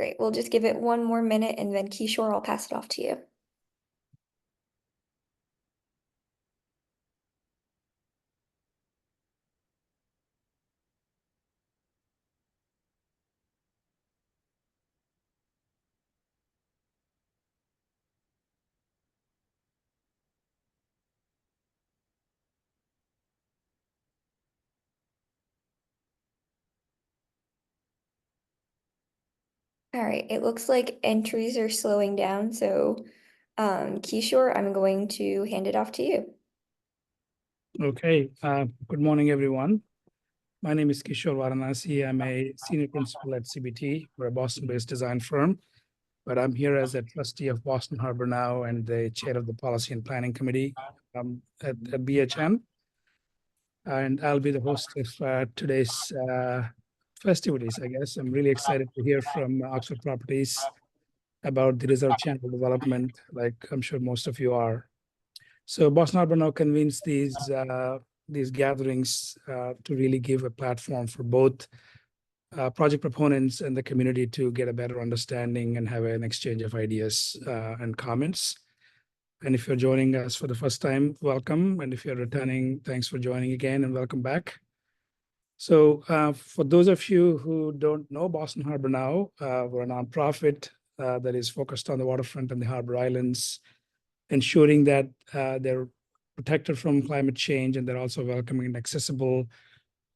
Great. We'll just give it one more minute and then Kishore, I'll pass it off to you. All right, it looks like entries are slowing down, so Kishore, I'm going to hand it off to you. Okay, good morning, everyone. My name is Kishore Varanasi. I'm a senior principal at CBT. We're a Boston-based design firm, but I'm here as a trustee of Boston Harbor now and the chair of the Policy and Planning Committee at BHN. And I'll be the host of today's festivities, I guess. I'm really excited to hear from Oxford Properties about the Reserve Channel development, like I'm sure most of you are. So Boston Harbor now convenes these gatherings to really give a platform for both project proponents and the community to get a better understanding and have an exchange of ideas and comments. And if you're joining us for the first time, welcome. And if you're returning, thanks for joining again and welcome back. So for those of you who don't know Boston Harbor now, we're a nonprofit that is focused on the waterfront and the harbor islands, ensuring that they're protected from climate change and they're also welcoming and accessible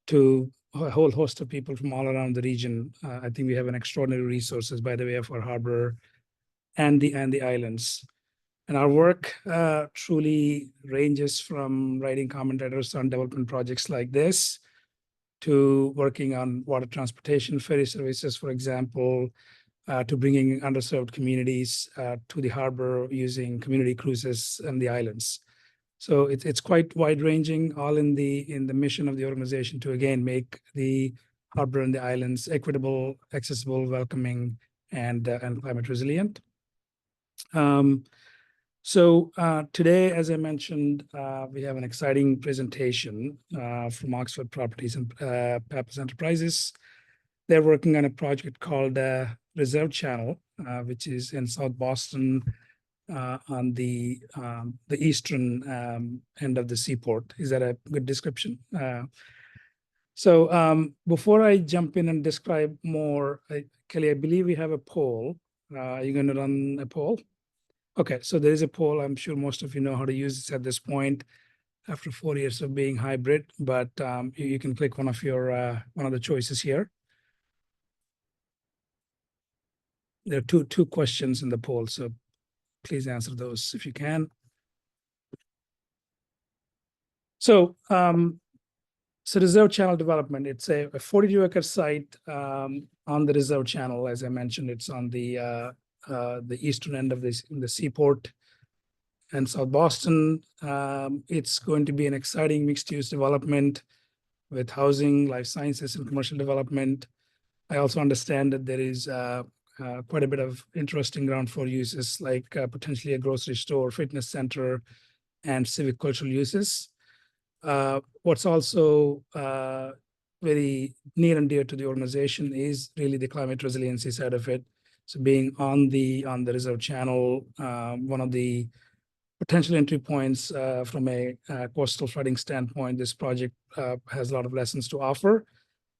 to a whole host of people from all around the region. I think we have an extraordinary resources by the way of our harbor and the islands. And our work truly ranges from writing commentators on development projects like this to working on water transportation, ferry services, for example, to bringing underserved communities to the harbor using community cruises and the islands. So it's quite wide-ranging, all in the mission of the organization to again make the harbor and the islands equitable, accessible, welcoming, and climate resilient. So today, as I mentioned, we have an exciting presentation from Oxford Properties and Pappas Enterprises. They're working on a project called Reserve Channel, which is in South Boston on the eastern end of the seaport. Is that a good description? So before I jump in and describe more, Kelly, I believe we have a poll. Are you going to run a poll? Okay, so there is a poll. I'm sure most of you know how to use this at this point after 4 years of being hybrid, but you can click one of the choices here. There are two questions in the poll, so please answer those if you can. So, Reserve Channel development, it's a 42-acre site on the Reserve Channel. As I mentioned, it's on the eastern end of the seaport and South Boston. It's going to be an exciting mixed-use development with housing, life sciences, and commercial development. I also understand that there is quite a bit of interesting ground floor uses, like potentially a grocery store, fitness center, and civic cultural uses. What's also very near and dear to the organization is really the climate resiliency side of it. So being on the Reserve Channel, one of the potential entry points from a coastal flooding standpoint, this project has a lot of lessons to offer.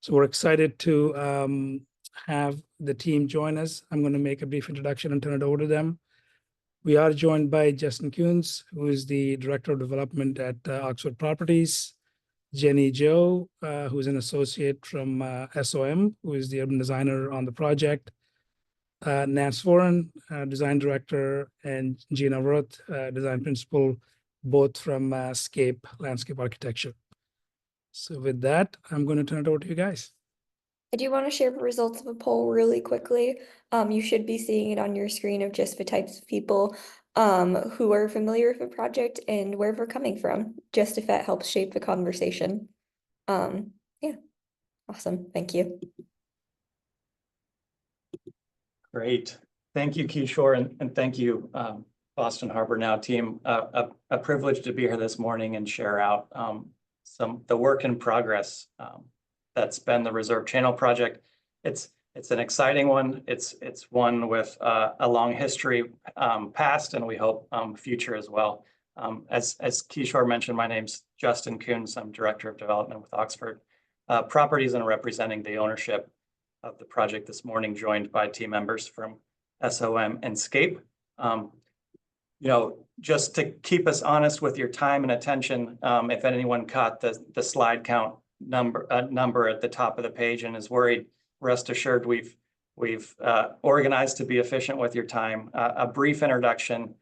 So we're excited to have the team join us. I'm going to make a brief introduction and turn it over to them. We are joined by Justin Kuhns, who is the Director of Development at Oxford Properties, Jenny Joe, who's an associate from SOM, who is the urban designer on the project, Nance Warren, design director, and Gina Worth, design principal, both from SCAPE Landscape Architecture. So with that, I'm going to turn it over to you guys. I do want to share the results of a poll really quickly. You should be seeing it on your screen of just the types of people who are familiar with the project and where they're coming from, just if that helps shape the conversation. Yeah, awesome. Thank you. Great. Thank you, Kishore, and thank you, Boston Harbor Now team. A privilege to be here this morning and share out the work in progress that's been the Reserve Channel project. It's It's an exciting one. It's one with a long history past, and we hope future as well. As Kishore mentioned, my name's Justin Coons. I'm Director of Development with Oxford Properties and representing the ownership of the project this morning, joined by team members from SOM and SCAPE. You know, just to keep us honest with your time and attention, if anyone caught the slide count number at the top of the page and is worried, rest assured we've organized to be efficient with your time. A brief introduction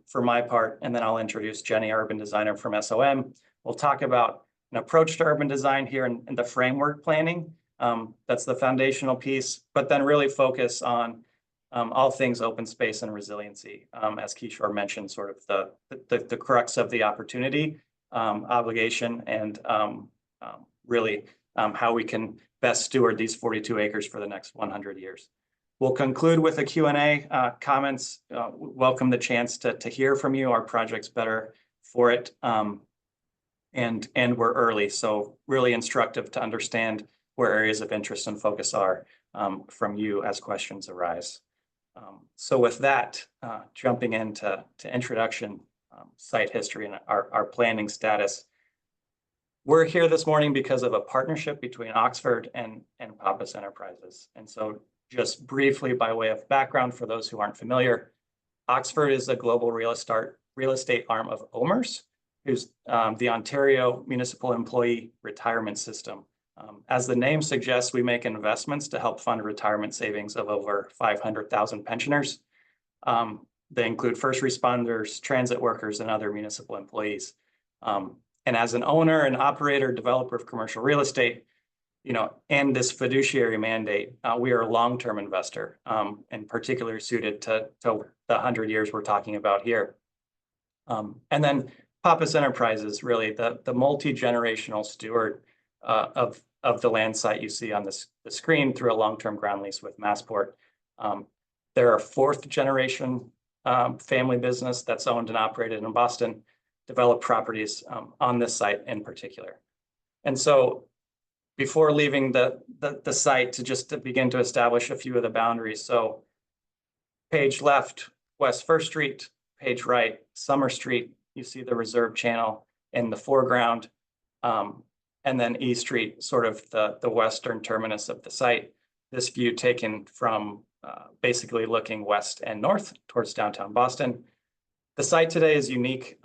for my part, and then I'll introduce Jenny, our urban designer from SOM. We'll talk about an approach to urban design here in the framework planning. That's the foundational piece, but then really focus on all things open space and resiliency. As Kishore mentioned, sort of the crux of the opportunity, obligation, and really how we can best steward these 42 acres for the next 100 years. We'll conclude with a Q&A, comments. Welcome the chance to hear from you. Our project's better for it. And we're early, so really instructive to understand where areas of interest and focus are from you as questions arise. So with that, jumping into introduction, site history, and our planning status. We're here this morning because of a partnership between Oxford and Pappas Enterprises. And so just briefly by way of background for those who aren't familiar, Oxford is a global real estate arm of OMERS, who's the Ontario Municipal Employee Retirement System. As the name suggests, we make investments to help fund retirement savings of over 500,000 pensioners. They include first responders, transit workers, and other municipal employees. And as an owner and operator, developer of commercial real estate, you know, and this fiduciary mandate, we are a long-term investor, and particularly suited to the 100 years we're talking about here. And then Pappas Enterprises, really the multi-generational steward of the land site you see on the screen through a long-term ground lease with Massport. They're a fourth generation family business that's owned and operated in Boston, developed properties on this site in particular. And so before leaving the site, to begin to establish a few of the boundaries. So page left, West First Street, page right, Summer Street. You see the reserve channel in the foreground. And then E Street, sort of the western terminus of the site. This view taken from basically looking west and north towards downtown Boston. The site today is unique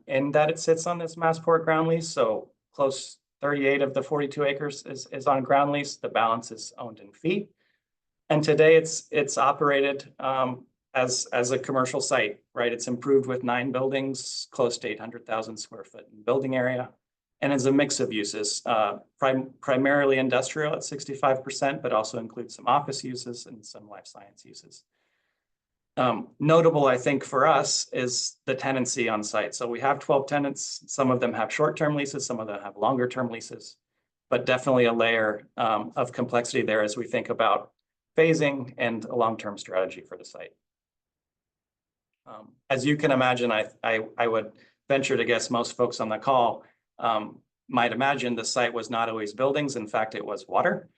in that it sits on this Massport ground lease. So close 38 of the 42 acres is on ground lease. The balance is owned in fee. And today it's operated as a commercial site, right? It's improved with 9 buildings, close to 800,000 square foot in building area. And is a mix of uses, primarily industrial at 65%, but also includes some office uses and some life science uses. Notable, I think, for us is the tenancy on site. So we have 12 tenants. Some of them have short-term leases, some of them have longer-term leases, but definitely a layer of complexity there as we think about phasing and a long-term strategy for the site. As you can imagine, I would venture to guess most folks on the call might imagine the site was not always buildings. In fact, it was water.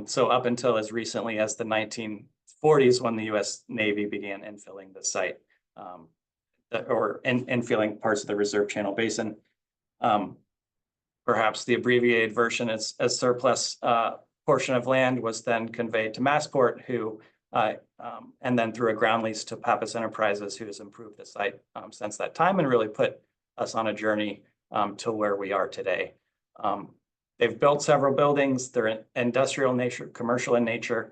So up until as recently as the 1940s, when the US Navy began infilling the site, or infilling parts of the Reserve Channel Basin. Perhaps the abbreviated version is a surplus portion of land was then conveyed to Massport, who, and then through a ground lease to Pappas Enterprises, who has improved the site since that time and really put us on a journey to where we are today. They've built several buildings. They're industrial in nature, commercial in nature,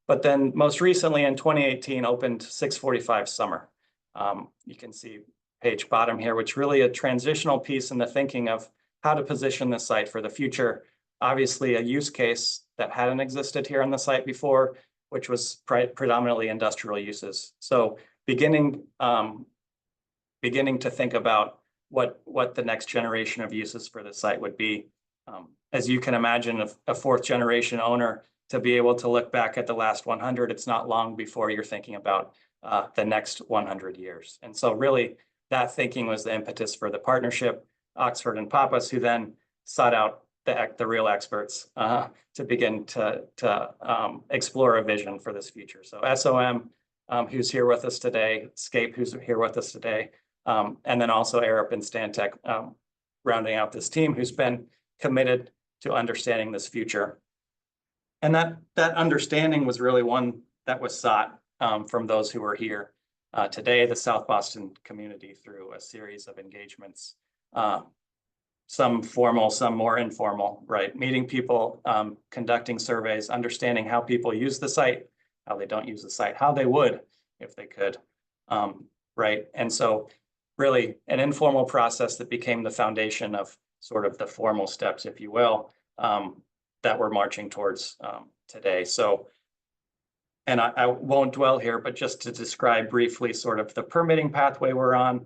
but then most recently in 2018 opened 645 Summer. You can see page bottom here, which really a transitional piece in the thinking of how to position the site for the future. Obviously a use case that hadn't existed here on the site before, which was predominantly industrial uses. So beginning to think about what the next generation of uses for the site would be. As you can imagine, a fourth generation owner, to be able to look back at the last 100, it's not long before you're thinking about the next 100 years. And so really that thinking was the impetus for the partnership, Oxford and Pappas, who then sought out the real experts to begin to explore a vision for this future. So SOM, who's here with us today, SCAPE, who's here with us today, and then also Arup and Stantec, rounding out this team who's been committed to understanding this future. And that understanding was really one that was sought from those who were here today, the South Boston community, through a series of engagements, some formal, some more informal, right? Meeting people, conducting surveys, understanding how people use the site, how they don't use the site, how they would if they could, right? And so really an informal process that became the foundation of sort of the formal steps, if you will, that we're marching towards today. So, and I won't dwell here, but just to describe briefly sort of the permitting pathway we're on.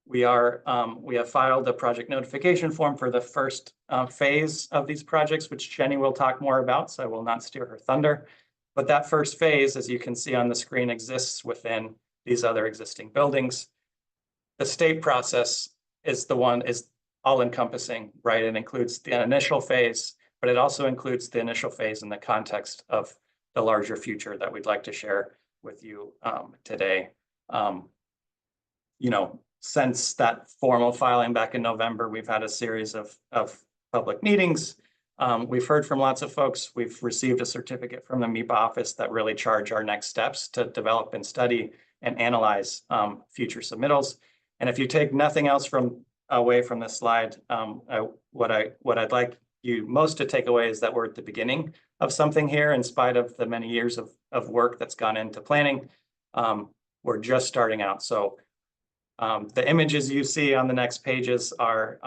We have filed a project notification form for the first phase of these projects, which Jenny will talk more about, so I will not steal her thunder. But that first phase, as you can see on the screen, exists within these other existing buildings. The state process is all encompassing, right? It includes the initial phase, but it also includes the initial phase in the context of the larger future that we'd like to share with you today. You know, since that formal filing back in November, we've had a series of public meetings. We've heard from lots of folks. We've received a certificate from the MEPA office that really charge our next steps to develop and study and analyze future submittals. And if you take nothing else away from this slide, what I'd like you most to take away is that we're at the beginning of something here. In spite of the many years of work that's gone into planning, we're just starting out. So the images you see on the next pages are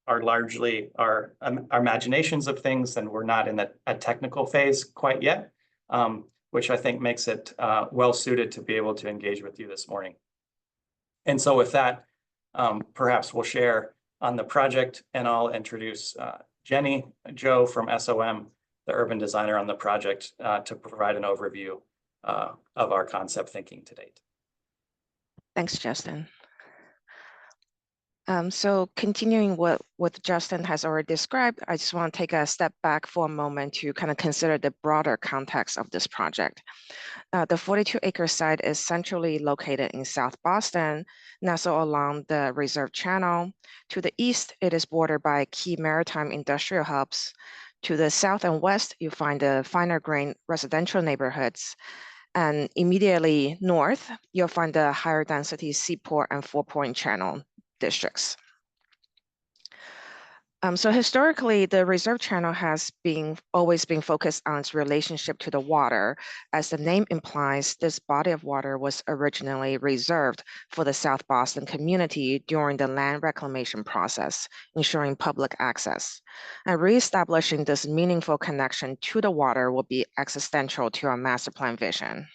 largely our imaginations of things, and we're not in a technical phase quite yet, which I think makes it well suited to be able to engage with you this morning. And so with that, perhaps we'll share on the project, and I'll introduce Jenny Joe from SOM, the urban designer on the project, to provide an overview of our concept thinking to date. Thanks, Justin. So continuing what Justin has already described, I just want to take a step back for a moment to kind of consider the broader context of this project. The 42-acre site is centrally located in South Boston, nestled along the Reserve Channel. To the east, it is bordered by key maritime industrial hubs. To the south and west, you find the finer grain residential neighborhoods. And immediately north, you'll find the higher density Seaport and Four Point Channel districts. So historically, the Reserve Channel has always been focused on its relationship to the water. As the name implies, this body of water was originally reserved for the South Boston community during the land reclamation process, ensuring public access. And reestablishing this meaningful connection to the water will be existential to our master plan vision.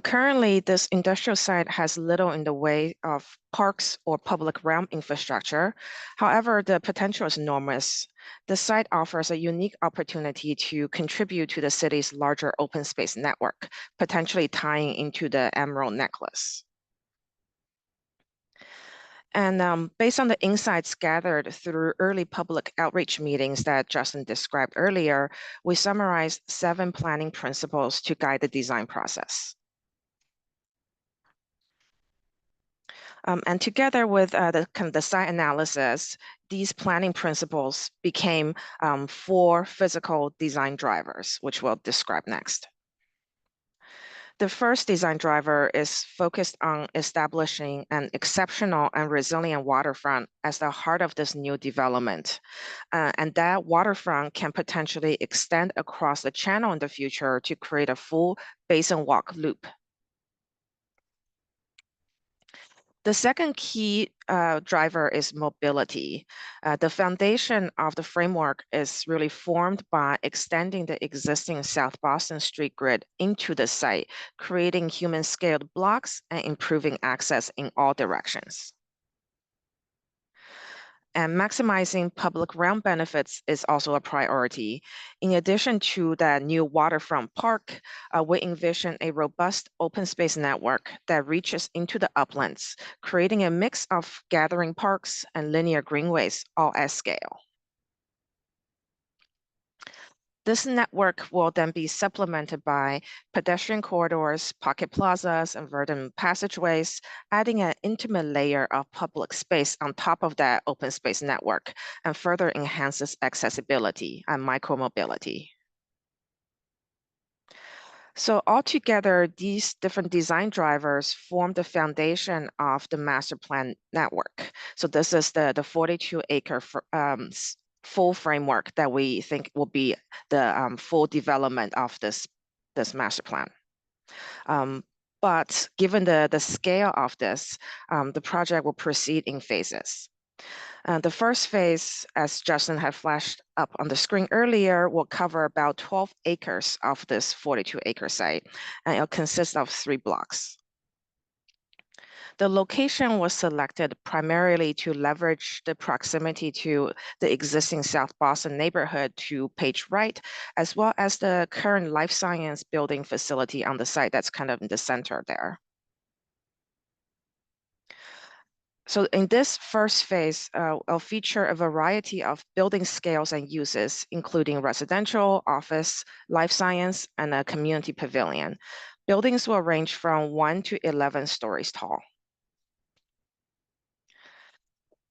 Currently, this industrial site has little in the way of parks or public realm infrastructure. However, the potential is enormous. The site offers a unique opportunity to contribute to the city's larger open space network, potentially tying into the Emerald Necklace. And based on the insights gathered through early public outreach meetings that Justin described earlier, we summarized 7 planning principles to guide the design process. And together with the site analysis, these planning principles became 4 physical design drivers, which we'll describe next. The first design driver is focused on establishing an exceptional and resilient waterfront as the heart of this new development. And that waterfront can potentially extend across the channel in the future to create a full basin walk loop. The second key driver is mobility. The foundation of the framework is really formed by extending the existing South Boston street grid into the site, creating human-scaled blocks and improving access in all directions. And maximizing public realm benefits is also a priority. In addition to the new waterfront park, we envision a robust open space network that reaches into the uplands, creating a mix of gathering parks and linear greenways, all at scale. This network will then be supplemented by pedestrian corridors, pocket plazas, and verdant passageways, adding an intimate layer of public space on top of that open space network, and further enhances accessibility and micromobility. So altogether, these different design drivers form the foundation of the master plan network. So this is the 42-acre full framework that we think will be the full development of this master plan. But given the scale of this, the project will proceed in phases. The first phase, as Justin had flashed up on the screen earlier, will cover about 12 acres of this 42-acre site, and it'll consist of 3 blocks. The location was selected primarily to leverage the proximity to the existing South Boston neighborhood to Page Right, as well as the current life science building facility on the site that's kind of in the center there. So in this first phase, I'll feature a variety of building scales and uses, including residential, office, life science, and a community pavilion. Buildings will range from 1 to 11 stories tall.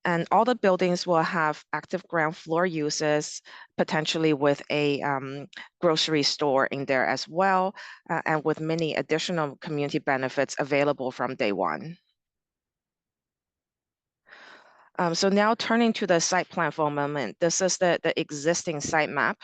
And all the buildings will have active ground floor uses, potentially with a grocery store in there as well, and with many additional community benefits available from day one. So now turning to the site plan for a moment, this is the existing site map.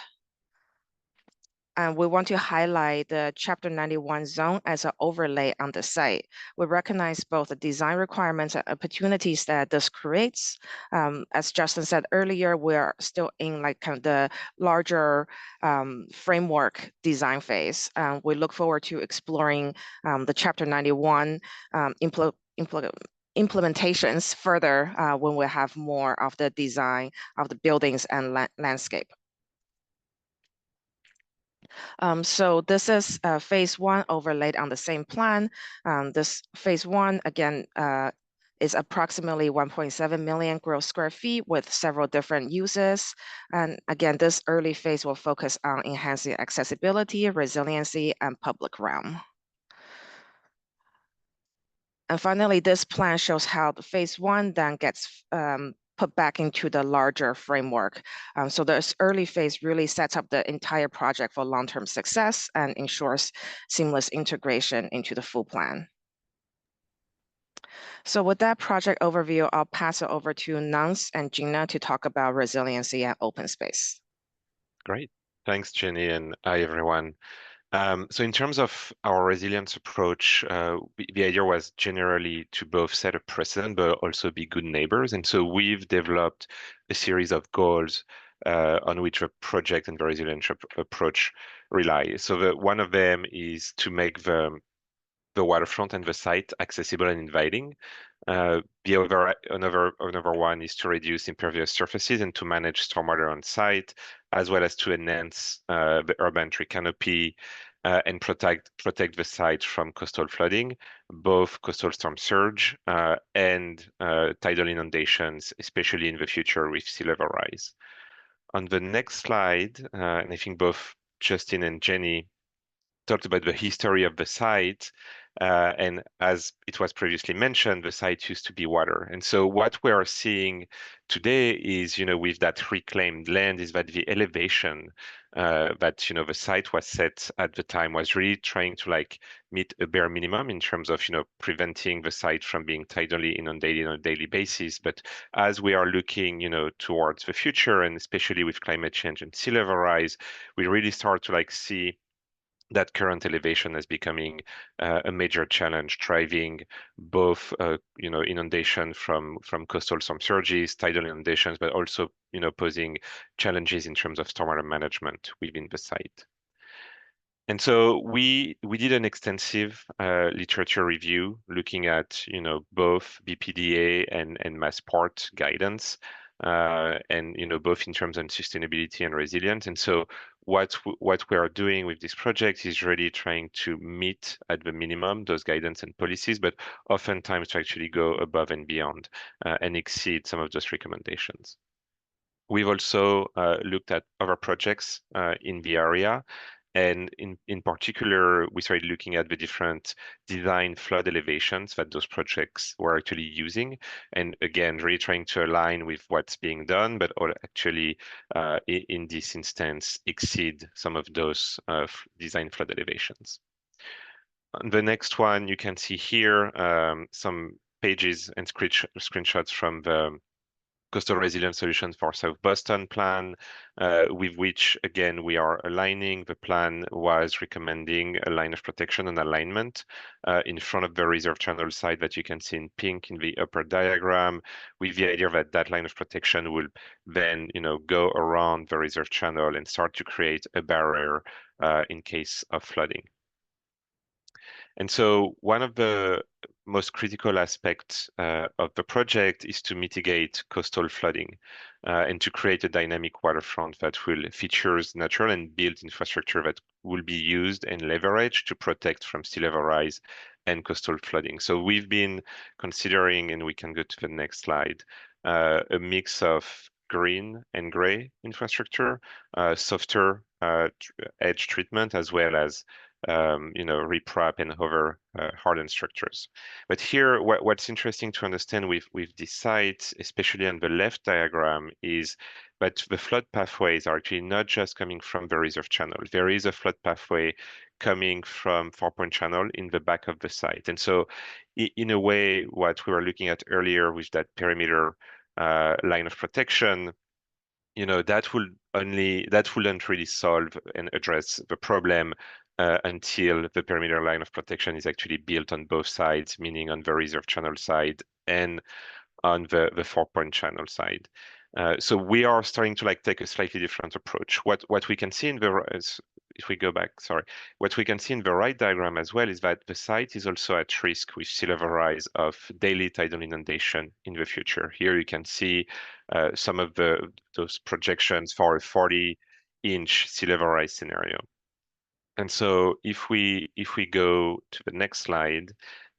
And we want to highlight the Chapter 91 zone as an overlay on the site. We recognize both the design requirements and opportunities that this creates. As Justin said earlier, we're still in like kind of the larger framework design phase. We look forward to exploring the Chapter 91 implementations further when we have more of the design of the buildings and landscape. So this is phase 1 overlaid on the same plan. This phase 1, again, is approximately 1.7 million gross square feet with several different uses. And again, this early phase will focus on enhancing accessibility, resiliency, and public realm. And finally, this plan shows how the phase 1 then gets put back into the larger framework. So this early phase really sets up the entire project for long-term success and ensures seamless integration into the full plan. So with that project overview, I'll pass it over to Nance and Gina to talk about resiliency and open space. Great. Thanks, Jenny, and hi, everyone. So in terms of our resilience approach, the idea was generally to both set a precedent, but also be good neighbors. And so we've developed a series of goals on which the project and the resilience approach rely. So one of them is to make the waterfront and the site accessible and inviting. Another one is to reduce impervious surfaces and to manage stormwater on site, as well as to enhance the urban tree canopy and protect the site from coastal flooding, both coastal storm surge and tidal inundations, especially in the future with sea level rise. On the next slide, and I think both Justin and Jenny talked about the history of the site. And as it was previously mentioned, the site used to be water. And so what we are seeing today is, with that reclaimed land, is that the elevation that, the site was set at the time was really trying to meet a bare minimum in terms of, preventing the site from being tidally inundated on a daily basis. But as we are looking, towards the future, and especially with climate change and sea level rise, we really start to see that current elevation is becoming a major challenge, driving both, inundation from coastal storm surges, tidal inundations, but also, posing challenges in terms of stormwater management within the site. And so we did an extensive literature review looking at, both BPDA and Massport guidance. and both in terms of sustainability and resilience. And so what we are doing with this project is really trying to meet at the minimum those guidance and policies, but oftentimes to actually go above and beyond and exceed some of those recommendations. We've also looked at other projects in the area. And in particular, we started looking at the different design flood elevations that those projects were actually using. And again, really trying to align with what's being done, but actually, in this instance, exceed some of those design flood elevations. On the next one, you can see here some pages and screenshots from the Coastal Resilience Solutions for South Boston plan, with which, again, we are aligning. The plan was recommending a line of protection and alignment in front of the reserve channel site that you can see in pink in the upper diagram, with the idea that that line of protection will then, go around the reserve channel and start to create a barrier in case of flooding. And so one of the most critical aspects of the project is to mitigate coastal flooding and to create a dynamic waterfront that will features natural and built infrastructure that will be used and leveraged to protect from sea level rise and coastal flooding. So we've been considering, and we can go to the next slide, a mix of green and gray infrastructure, softer edge treatment, as well as riprap and other hardened structures. But here, what's interesting to understand with this site, especially on the left diagram, is that the flood pathways are actually not just coming from the reserve channel. There is a flood pathway coming from 4-point channel in the back of the site. And so in a way, what we were looking at earlier with that perimeter line of protection, that wouldn't really solve and address the problem until the perimeter line of protection is actually built on both sides, meaning on the reserve channel side and on the 4-point channel side. So we are starting to take a slightly different approach. What we can see in the if we go back, sorry, what we can see in the right diagram as well is that the site is also at risk with sea level rise of daily tidal inundation in the future. Here you can see some of those projections for a 40-inch sea level rise scenario. And so if we go to the next slide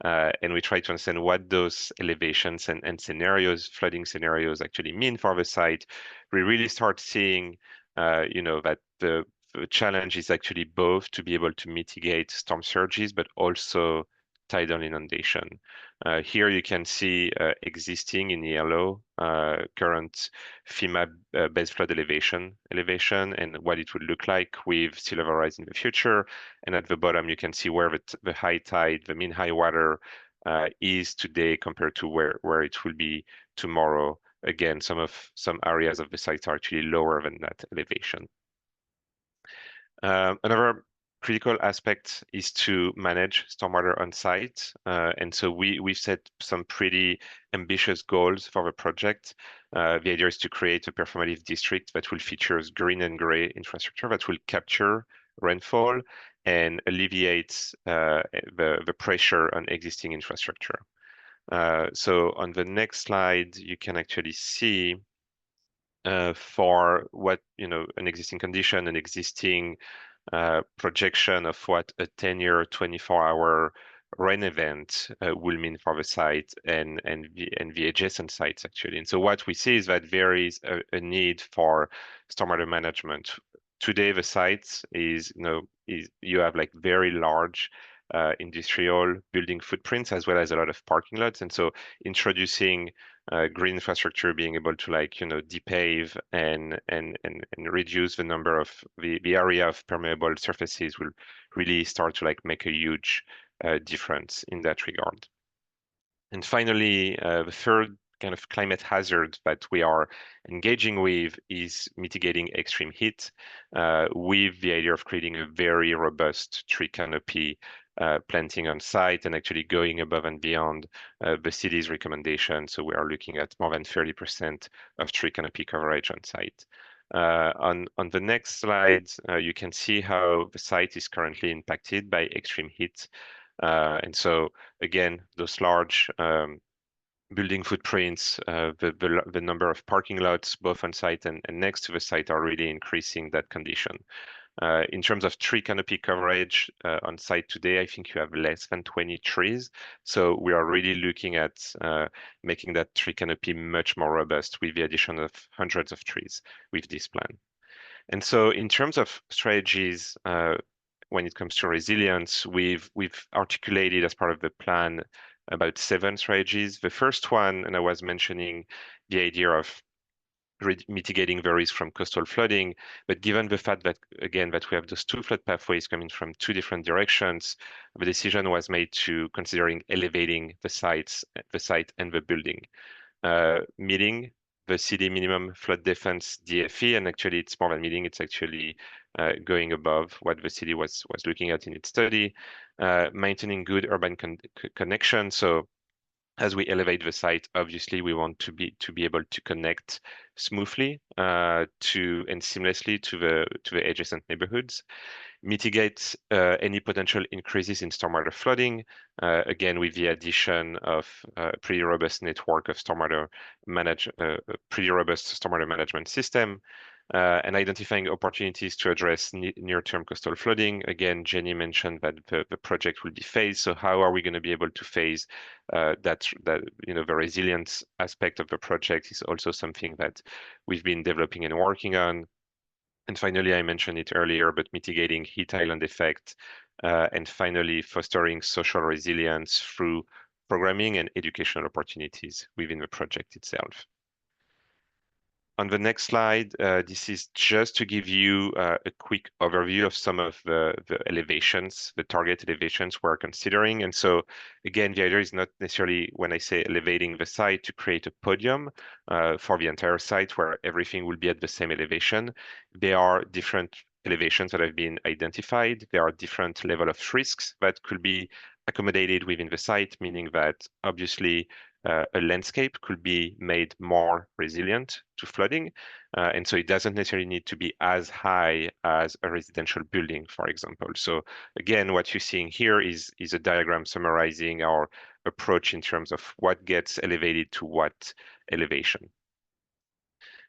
and we try to understand what those elevations and scenarios, flooding scenarios actually mean for the site, we really start seeing, that the challenge is actually both to be able to mitigate storm surges, but also tidal inundation. Here you can see existing in yellow current FEMA base flood elevation and what it would look like with sea level rise in the future. And at the bottom, you can see where the high tide, the mean high water is today compared to where it will be tomorrow. Again, some areas of the site are actually lower than that elevation. Another critical aspect is to manage stormwater on site. And so we've set some pretty ambitious goals for the project. The idea is to create a performative district that will feature green and gray infrastructure that will capture rainfall and alleviate the pressure on existing infrastructure. So on the next slide, you can actually see for what, an existing condition, an existing projection of what a 10-year, 24-hour rain event will mean for the site and the adjacent sites actually. And so what we see is that there is a need for stormwater management. Today, the site is you have very large industrial building footprints as well as a lot of parking lots, and so introducing green infrastructure, being able to depave and reduce the number of the area of permeable surfaces will really start to make a huge difference in that regard. And finally, the third kind of climate hazard that we are engaging with is mitigating extreme heat with the idea of creating a very robust tree canopy planting on site and actually going above and beyond the city's recommendation. So we are looking at more than 30% of tree canopy coverage on site. On the next slide, you can see how the site is currently impacted by extreme heat. And so again, those large building footprints, the number of parking lots, both on site and next to the site, are really increasing that condition. In terms of tree canopy coverage on site today, I think you have less than 20 trees. So we are really looking at making that tree canopy much more robust with the addition of hundreds of trees with this plan. And so in terms of strategies, when it comes to resilience, we've articulated as part of the plan about 7 strategies. The first one, and I was mentioning the idea of mitigating the risk from coastal flooding, but given the fact that, again, that we have those 2 flood pathways coming from 2 different directions, the decision was made to considering elevating the site and the building, meeting the city minimum flood defense DFE, and actually it's more than meeting, it's actually going above what the city was looking at in its study, maintaining good urban connection. So as we elevate the site, obviously we want to be able to connect smoothly and seamlessly to the adjacent neighborhoods, mitigate any potential increases in stormwater flooding, again with the addition of a pretty robust network of pretty robust stormwater management system, and identifying opportunities to address near-term coastal flooding. Again, Jenny mentioned that the project will be phased. So how are we going to be able to phase that the resilience aspect of the project is also something that we've been developing and working on. And finally, I mentioned it earlier, but mitigating heat island effect, and finally fostering social resilience through programming and educational opportunities within the project itself. On the next slide, this is just to give you a quick overview of some of the elevations, the target elevations we're considering. And so again, the idea is not necessarily, when I say elevating the site, to create a podium for the entire site where everything will be at the same elevation. There are different elevations that have been identified. There are different level of risks that could be accommodated within the site, meaning that obviously a landscape could be made more resilient to flooding. And so it doesn't necessarily need to be as high as a residential building, for example. So again, what you're seeing here is a diagram summarizing our approach in terms of what gets elevated to what elevation.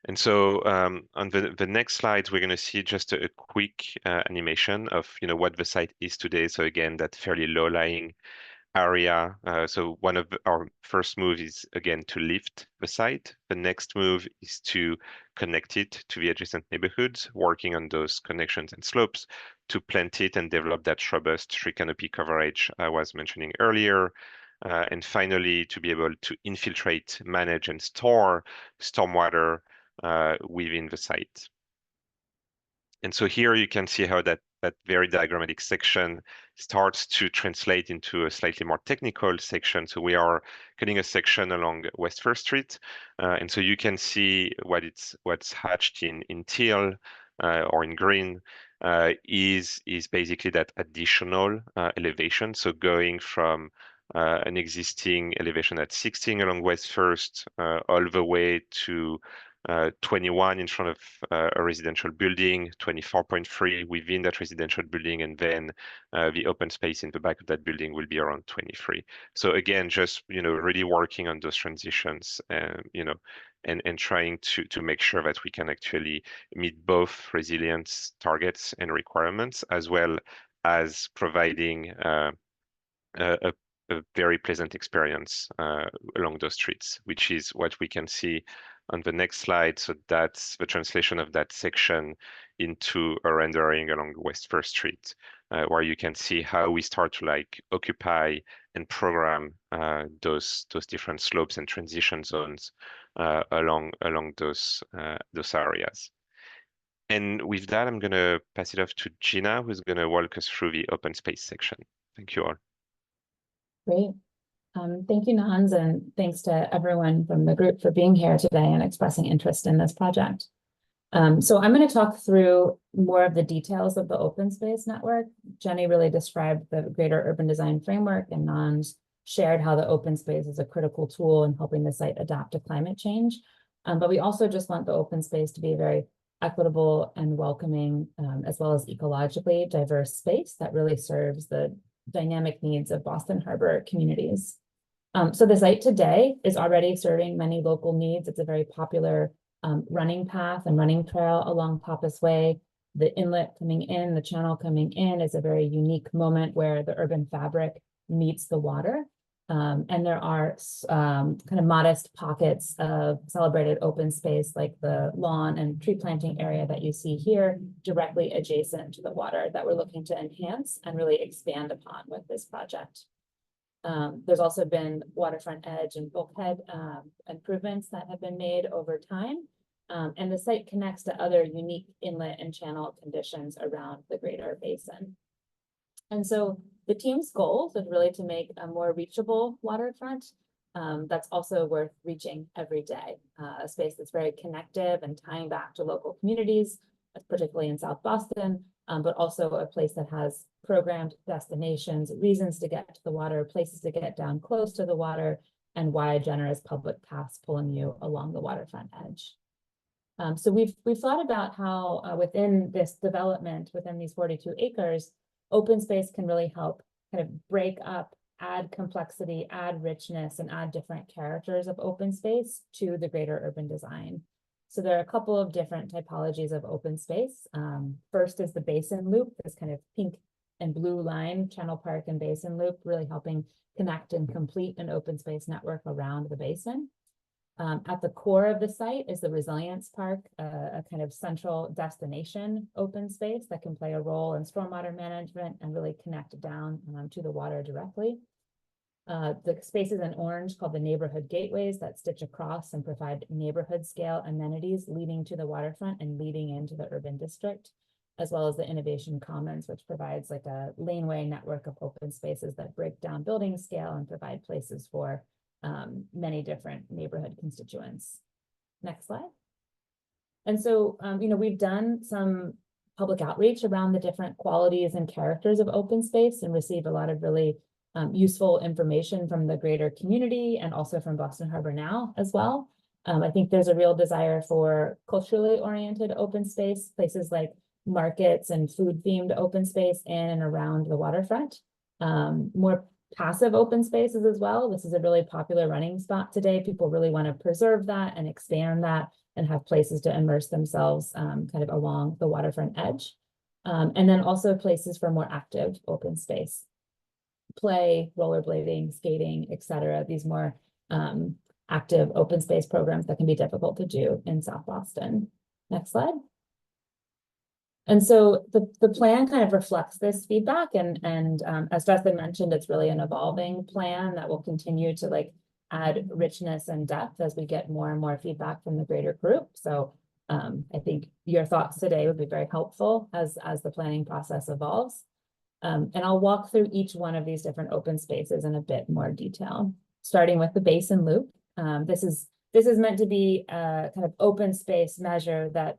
And so on the next slides, we're going to see just a quick animation of what the site is today. So again, that fairly low-lying area. So one of our first moves is, again, to lift the site. The next move is to connect it to the adjacent neighborhoods, working on those connections and slopes, to plant it and develop that robust tree canopy coverage I was mentioning earlier. And finally, to be able to infiltrate, manage, and store stormwater within the site. And so here you can see how that very diagrammatic section starts to translate into a slightly more technical section. So we are cutting a section along West First Street. And so you can see what's hatched in teal or in green is basically that additional elevation. So going from an existing elevation at 16 along West First all the way to 21 in front of a residential building, 24.3 within that residential building, and then the open space in the back of that building will be around 23. So again, just really working on those transitions, and trying to make sure that we can actually meet both resilience targets and requirements, as well as providing a very pleasant experience along those streets, which is what we can see on the next slide. So that's the translation of that section into a rendering along West First Street, where you can see how we start to occupy and program those different slopes and transition zones along those areas. And with that, I'm going to pass it off to Gina, who's going to walk us through the open space section. Thank you all. Great. Thank you, Nahans, and thanks to everyone from the group for being here today and expressing interest in this project. So I'm going to talk through more of the details of the open space network. Jenny really described the greater urban design framework, and Nahans shared how the open space is a critical tool in helping the site adapt to climate change. But we also just want the open space to be a very equitable and welcoming, as well as ecologically diverse space that really serves the dynamic needs of Boston Harbor communities. So the site today is already serving many local needs. It's a very popular running path and running trail along Pappas Way. The inlet coming in, the channel coming in is a very unique moment where the urban fabric meets the water. And there are kind of modest pockets of celebrated open space like the lawn and tree planting area that you see here directly adjacent to the water that we're looking to enhance and really expand upon with this project. There's also been waterfront edge and bulkhead improvements that have been made over time. And the site connects to other unique inlet and channel conditions around the greater basin. And so the team's goal is really to make a more reachable waterfront that's also worth reaching every day. A space that's very connective and tying back to local communities, particularly in South Boston, but also a place that has programmed destinations, reasons to get to the water, places to get down close to the water, and wide, generous public paths pulling you along the waterfront edge. So we've thought about how within this development, within these 42 acres, open space can really help kind of break up, add complexity, add richness, and add different characters of open space to the greater urban design. So there are a couple of different typologies of open space. First is the basin loop, this kind of pink and blue line, Channel Park and Basin Loop, really helping connect and complete an open space network around the basin. At the core of the site is the Resilience Park, a kind of central destination open space that can play a role in stormwater management and really connect down to the water directly. The spaces in orange called the neighborhood gateways that stitch across and provide neighborhood scale amenities leading to the waterfront and leading into the urban district, as well as the Innovation Commons, which provides like a laneway network of open spaces that break down building scale and provide places for many different neighborhood constituents. Next slide. And so, we've done some public outreach around the different qualities and characters of open space and received a lot of really useful information from the greater community and also from Boston Harbor Now as well. I think there's a real desire for culturally oriented open space, places like markets and food themed open space in and around the waterfront. More passive open spaces as well. This is a really popular running spot today. People really want to preserve that and expand that and have places to immerse themselves kind of along the waterfront edge. And then also places for more active open space. Play, rollerblading, skating, etc. These more active open space programs that can be difficult to do in South Boston. Next slide. And so the plan kind of reflects this feedback, and as Justin mentioned, it's really an evolving plan that will continue to add richness and depth as we get more and more feedback from the greater group. So I think your thoughts today would be very helpful as the planning process evolves. And I'll walk through each one of these different open spaces in a bit more detail, starting with the Basin Loop. This is meant to be a kind of open space measure that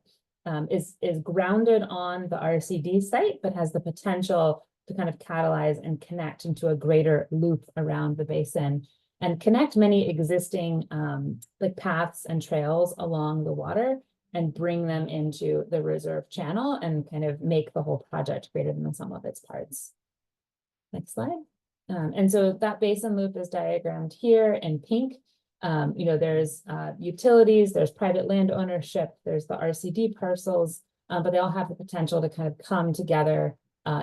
is grounded on the RCD site, but has the potential to kind of catalyze and connect into a greater loop around the basin and connect many existing paths and trails along the water and bring them into the reserve channel and kind of make the whole project greater than the sum of its parts. Next slide. And so that basin loop is diagrammed here in pink. There's utilities, there's private land ownership, there's the RCD parcels, but they all have the potential to kind of come together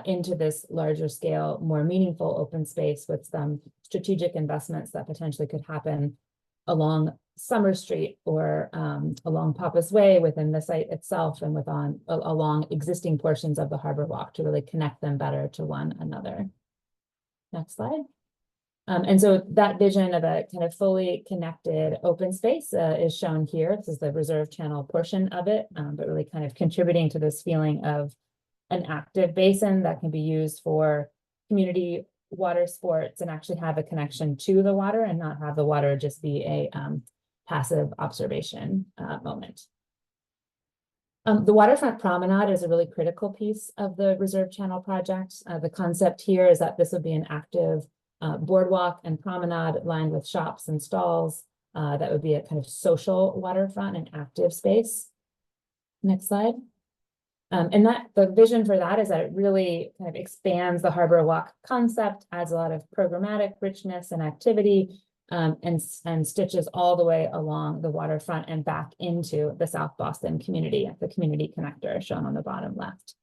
into this larger scale, more meaningful open space with some strategic investments that potentially could happen along Summer Street or along Pappas Way within the site itself and along existing portions of the Harbor Walk to really connect them better to one another. Next slide. And so that vision of a kind of fully connected open space is shown here. This is the reserve channel portion of it, but really kind of contributing to this feeling of an active basin that can be used for community water sports and actually have a connection to the water and not have the water just be a passive observation moment. The waterfront promenade is a really critical piece of the reserve channel project. The concept here is that this would be an active boardwalk and promenade lined with shops and stalls. That would be a kind of social waterfront and active space. Next slide. And the vision for that is that it really kind of expands the Harbor Walk concept, adds a lot of programmatic richness and activity, and stitches all the way along the waterfront and back into the South Boston community, the community connector shown on the bottom left.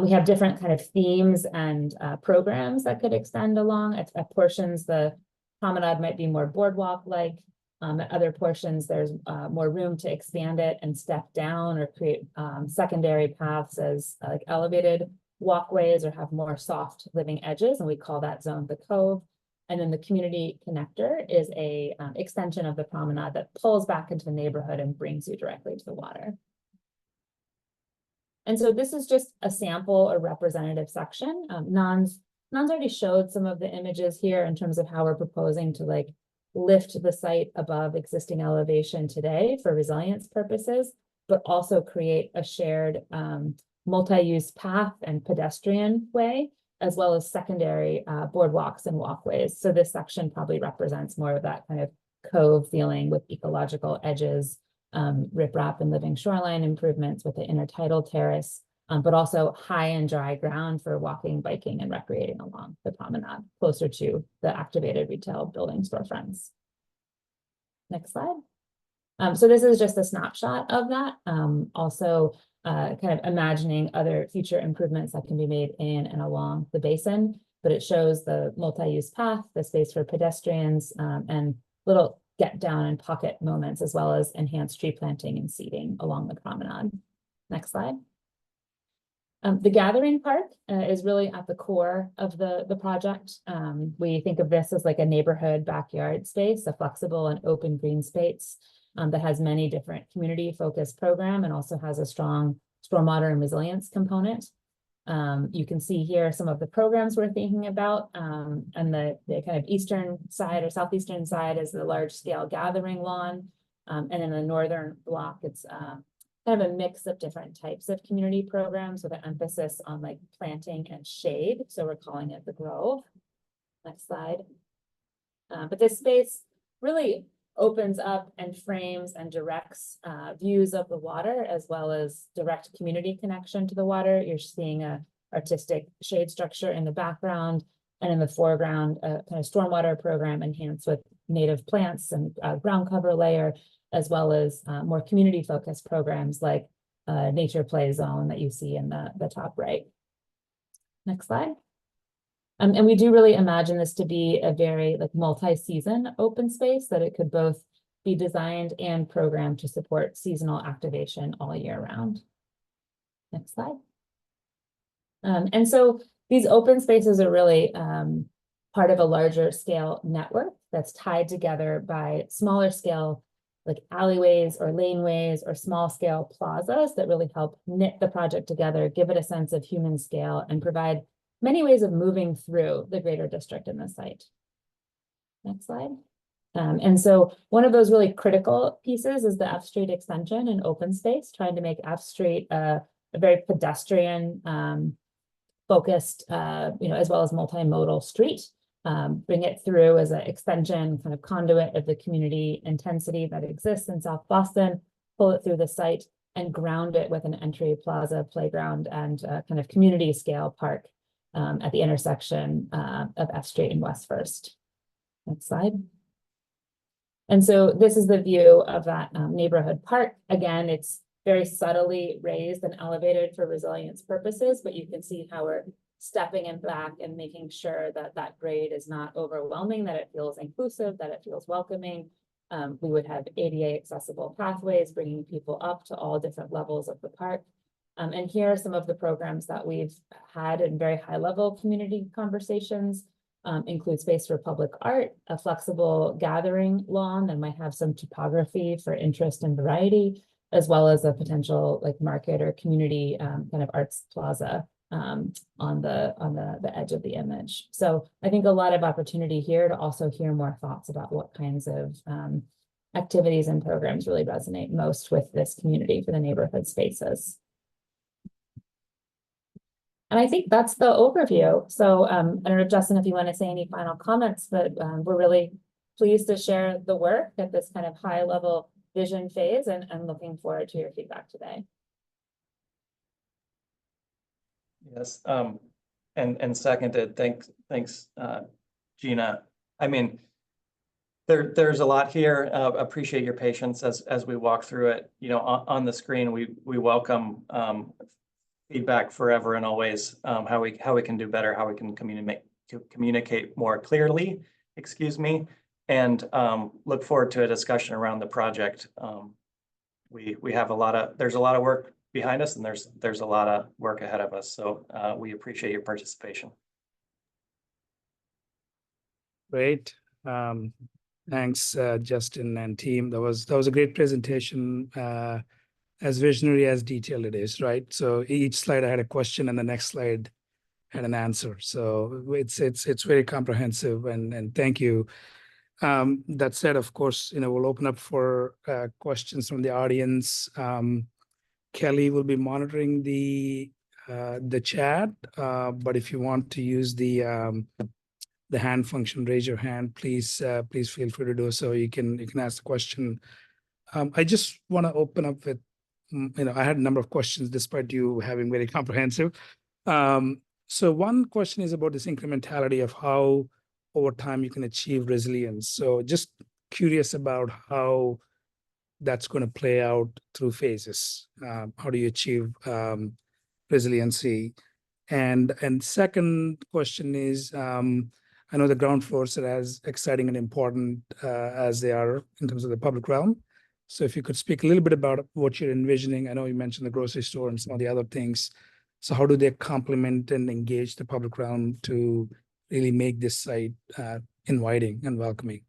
We have different kind of themes and programs that could extend along. At portions, the promenade might be more boardwalk-like. At other portions, there's more room to expand it and step down or create secondary paths as like elevated walkways or have more soft living edges, and we call that zone the Cove. And then the community connector is a extension of the promenade that pulls back into the neighborhood and brings you directly to the water. And so this is just a sample or representative section. Nan's already showed some of the images here in terms of how we're proposing to like lift the site above existing elevation today for resilience purposes, but also create a shared multi-use path and pedestrian way, as well as secondary boardwalks and walkways. So this section probably represents more of that kind of cove feeling with ecological edges, riprap and living shoreline improvements with the intertidal terrace, but also high and dry ground for walking, biking, and recreating along the promenade, closer to the activated retail building storefronts. Next slide. So this is just a snapshot of that. Also, kind of imagining other future improvements that can be made in and along the basin, but it shows the multi-use path, the space for pedestrians, and little get down and pocket moments, as well as enhanced tree planting and seeding along the promenade. Next slide. The gathering park is really at the core of the project. We think of this as like a neighborhood backyard space, a flexible and open green space that has many different community-focused programs and also has a strong stormwater and resilience component. You can see here some of the programs we're thinking about, and the kind of eastern side or southeastern side is the large-scale gathering lawn, and in the northern block, it's kind of a mix of different types of community programs with an emphasis on like planting and shade. So we're calling it the Grove. Next slide. But this space really opens up and frames and directs views of the water, as well as direct community connection to the water. You're seeing a artistic shade structure in the background, and in the foreground, a kind of stormwater program enhanced with native plants and ground cover layer, as well as more community-focused programs like nature play zone that you see in the top right. Next slide. And we do really imagine this to be a very like multi-season open space, that it could both be designed and programmed to support seasonal activation all year round. Next slide. And so these open spaces are really part of a larger scale network that's tied together by smaller scale like alleyways or laneways or small scale plazas that really help knit the project together, give it a sense of human scale, and provide many ways of moving through the greater district in the site. Next slide. And so one of those really critical pieces is the F Street extension and open space, trying to make F Street a very pedestrian focused, as well as multimodal street. Bring it through as an extension, kind of conduit of the community intensity that exists in South Boston, pull it through the site and ground it with an entry plaza, playground, and kind of community scale park at the intersection of F Street and West First. Next slide. And so this is the view of that neighborhood park. Again, it's very subtly raised and elevated for resilience purposes, but you can see how we're stepping in back and making sure that that grade is not overwhelming, that it feels inclusive, that it feels welcoming. We would have ADA accessible pathways, bringing people up to all different levels of the park. And here are some of the programs that we've had in very high level community conversations. Include space for public art, a flexible gathering lawn that might have some topography for interest and variety, as well as a potential like market or community kind of arts plaza on the edge of the image. So I think a lot of opportunity here to also hear more thoughts about what kinds of activities and programs really resonate most with this community for the neighborhood spaces. And I think that's the overview. So I don't know, Justin, if you want to say any final comments, but we're really pleased to share the work at this kind of high level vision phase, and looking forward to your feedback today. Yes, and seconded. Thanks, Gina. I mean, There's a lot here. Appreciate your patience as we walk through it. You know, on the screen, we welcome feedback forever and always, how we can do better, how we can communicate more clearly, excuse me, and look forward to a discussion around the project. We have there's a lot of work behind us, and there's a lot of work ahead of us. So we appreciate your participation. Great. Thanks, Justin and team. That was a great presentation. As visionary as detailed it is, right? So each slide I had a question, and the next slide had an answer. So it's very comprehensive, and thank you. That said, of course, we'll open up for questions from the audience. Kelly will be monitoring the chat, but if you want to use the hand function, raise your hand, please feel free to do so. You can ask the question. I just want to open up with, I had a number of questions despite you having very comprehensive. So one question is about this incrementality of how over time you can achieve resilience. So just curious about how that's going to play out through phases. How do you achieve resiliency? And second question is, I know the ground floors are as exciting and important as they are in terms of the public realm. So if you could speak a little bit about what you're envisioning. I know you mentioned the grocery store and some of the other things. So how do they complement and engage the public realm to really make this site inviting and welcoming?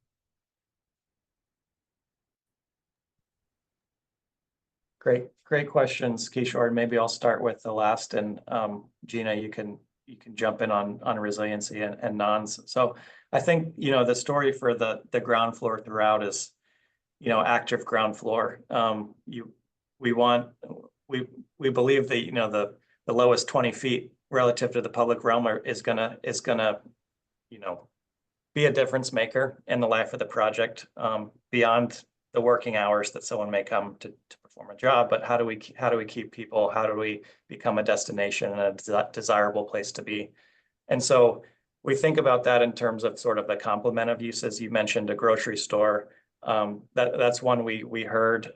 Great questions, Kishore. Maybe I'll start with the last, and Gina, you can jump in on resiliency and nons. So I think the story for the ground floor throughout is active ground floor. We believe that the lowest 20 feet relative to the public realm is gonna be a difference maker in the life of the project, beyond the working hours that someone may come to perform a job. But how do we keep people? How do we become a destination and a desirable place to be? And so we think about that in terms of sort of the complement of uses. You mentioned a grocery store. That's one we heard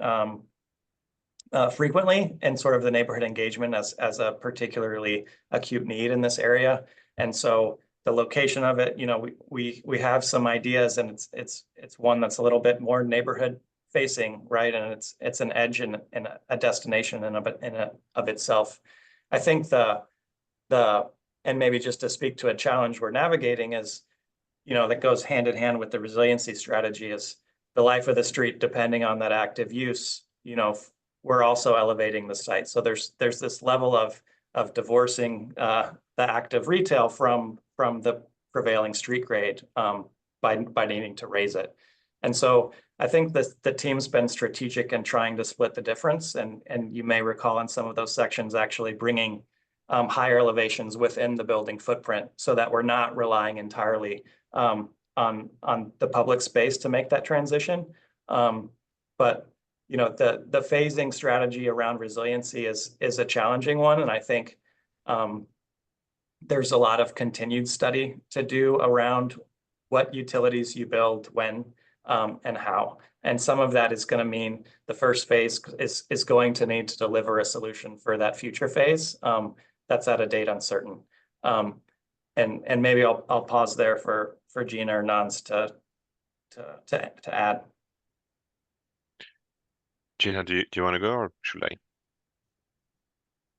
frequently, and sort of the neighborhood engagement as a particularly acute need in this area. And so the location of it, we have some ideas, and it's one that's a little bit more neighborhood facing, right? And it's an edge and a destination in of itself. I think and maybe just to speak to a challenge we're navigating is, that goes hand in hand with the resiliency strategy, is the life of the street, depending on that active use. We're also elevating the site. So there's this level of divorcing the active retail from the prevailing street grade, by needing to raise it. And so I think the team's been strategic in trying to split the difference. And you may recall in some of those sections actually bringing higher elevations within the building footprint, so that we're not relying entirely on the public space to make that transition. But the phasing strategy around resiliency is a challenging one, and I think there's a lot of continued study to do around what utilities you build, when, and how. And some of that is going to mean the first phase is going to need to deliver a solution for that future phase that's at a date uncertain. And maybe I'll pause there for Gina or Nans to add. Gina, do you want to go, or should I?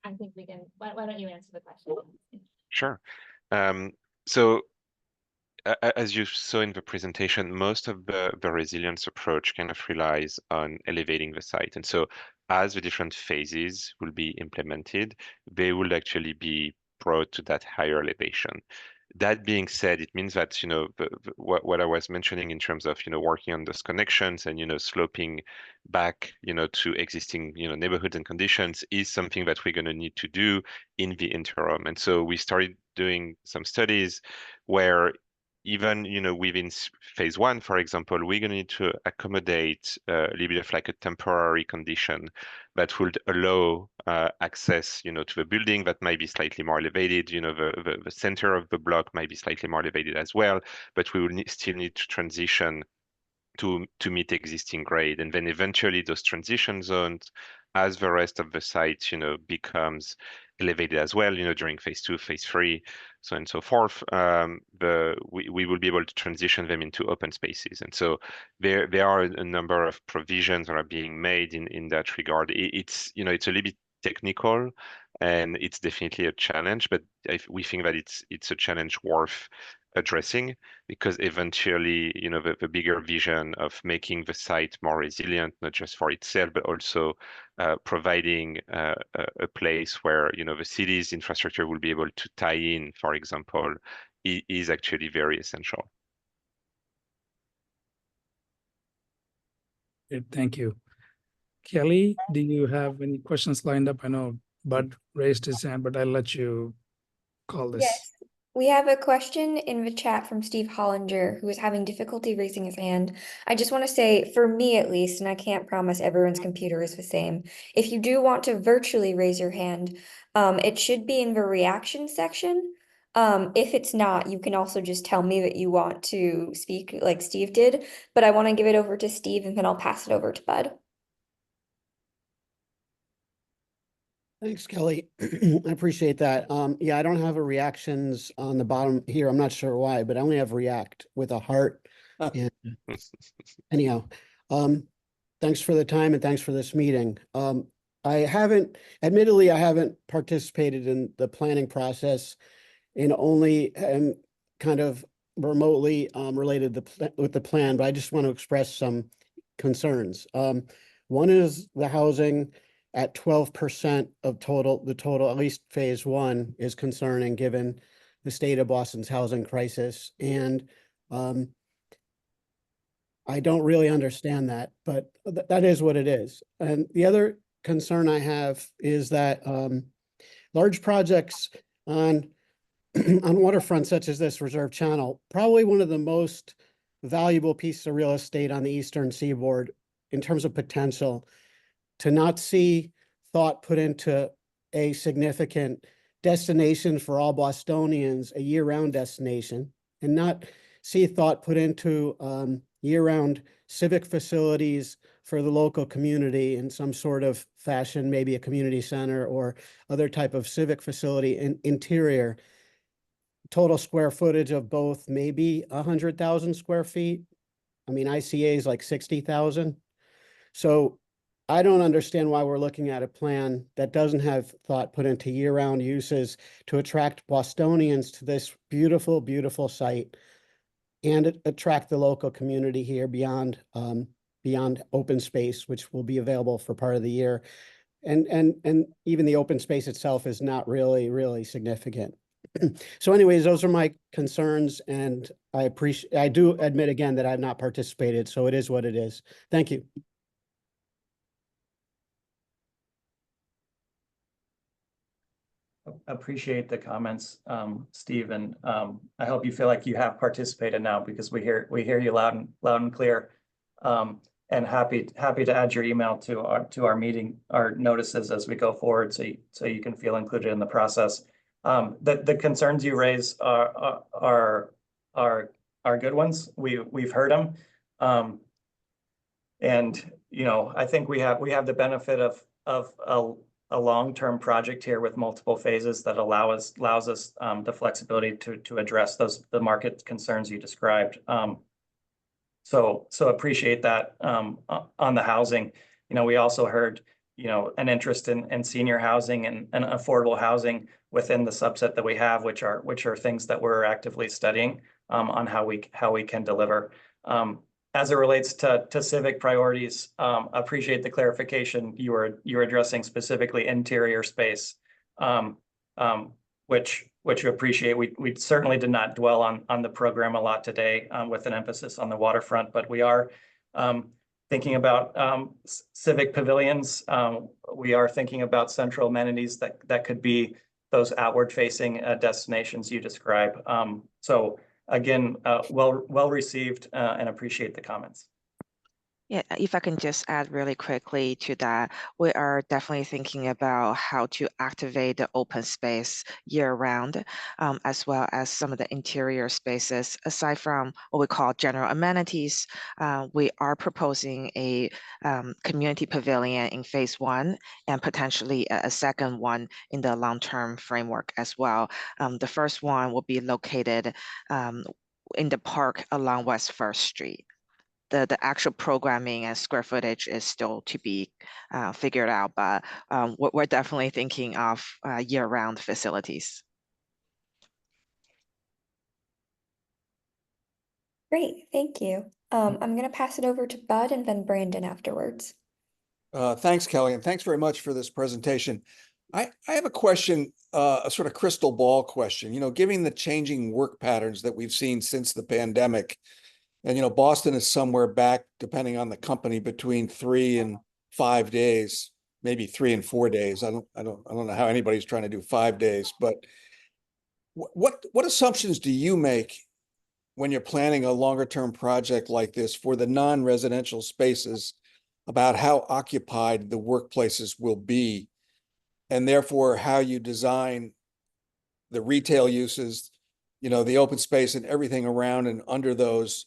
I think we can. Why don't you answer the question? Sure. So as you saw in the presentation, most of the resilience approach kind of relies on elevating the site. And so as the different phases will be implemented, they will actually be brought to that higher elevation. That being said, it means that, what I was mentioning in terms of, working on those connections and, sloping back, to existing, neighborhoods and conditions is something that we're going to need to do in the interim. And so we started doing some studies where even, within phase one, for example, we're going to need to accommodate a little bit of like a temporary condition that would allow access, to the building that might be slightly more elevated. The center of the block might be slightly more elevated as well, but we will still need to transition to meet existing grade. And then eventually those transition zones, as the rest of the site, becomes elevated as well, during phase 2, phase 3, so on and so forth, we will be able to transition them into open spaces. And so there are a number of provisions that are being made in that regard. It's a little bit technical, and it's definitely a challenge, but we think that it's a challenge worth addressing, because eventually, the bigger vision of making the site more resilient, not just for itself, but also providing a place where, the city's infrastructure will be able to tie in, for example, is actually very essential. Thank you. Kelly, do you have any questions lined up? I know Bud raised his hand, but I'll let you call this. Yes, we have a question in the chat from Steve Hollinger, who is having difficulty raising his hand. I just want to say, for me at least, and I can't promise everyone's computer is the same, if you do want to virtually raise your hand, it should be in the reaction section. If it's not, you can also just tell me that you want to speak like Steve did, but I want to give it over to Steve and then I'll pass it over to Bud. Thanks, Kelly. I appreciate that. Yeah, I don't have a reactions on the bottom here. I'm not sure why, but I only have react with a heart. And anyhow, thanks for the time and thanks for this meeting. Admittedly, I haven't participated in the planning process, and only am kind of remotely related with the plan, but I just want to express some concerns. One is the housing at 12% of the total, at least phase 1, is concerning given the state of Boston's housing crisis. And I don't really understand that, but that is what it is. And the other concern I have is that large projects on waterfront such as this reserve channel, probably one of the most valuable pieces of real estate on the Eastern Seaboard in terms of potential, to not see thought put into a significant destination for all Bostonians, a year-round destination, and not see thought put into year-round civic facilities for the local community in some sort of fashion, maybe a community center or other type of civic facility in interior. Total square footage of both maybe 100,000 square feet. I mean, ICA is like 60,000. So I don't understand why we're looking at a plan that doesn't have thought put into year-round uses to attract Bostonians to this beautiful, beautiful site and attract the local community here beyond open space, which will be available for part of the year. And even the open space itself is not really significant. So anyways, those are my concerns, and I do admit again that I've not participated, so it is what it is. Thank you. Appreciate the comments, Steve, and I hope you feel like you have participated now, because we hear you loud and clear, and happy to add your email to our meeting, our notices as we go forward, so you can feel included in the process. The concerns you raise are good ones. We've heard them, and I think we have the benefit of a long-term project here with multiple phases that allows us the flexibility to address the market concerns you described. So appreciate that. On the housing, we also heard an interest in senior housing and affordable housing within the subset that we have, which are things that we're actively studying on how we can deliver. As it relates to civic priorities, appreciate the clarification. You were addressing specifically interior space, which you appreciate. We certainly did not dwell on the program a lot today, with an emphasis on the waterfront, but we are thinking about civic pavilions. We are thinking about central amenities that could be those outward-facing destinations you describe. So again, well received, and appreciate the comments. Yeah, if I can just add really quickly to that, we are definitely thinking about how to activate the open space year round, as well as some of the interior spaces. Aside from what we call general amenities, we are proposing a community pavilion in phase 1 and potentially a second one in the long-term framework as well. The first one will be located in the park along West First Street. The actual programming and square footage is still to be figured out, but we're definitely thinking of year-round facilities. Great, thank you. I'm going to pass it over to Bud and then Brandon afterwards. Thanks, Kelly, and thanks very much for this presentation. I have a question, a sort of crystal ball question. You know, given the changing work patterns that we've seen since the pandemic, and you know, Boston is somewhere back, depending on the company, between 3 and 5 days, maybe 3 and 4 days. I don't know how anybody's trying to do 5 days, but what assumptions do you make when you're planning a longer term project like this for the non-residential spaces about how occupied the workplaces will be, and therefore how you design the retail uses, you know, the open space and everything around and under those,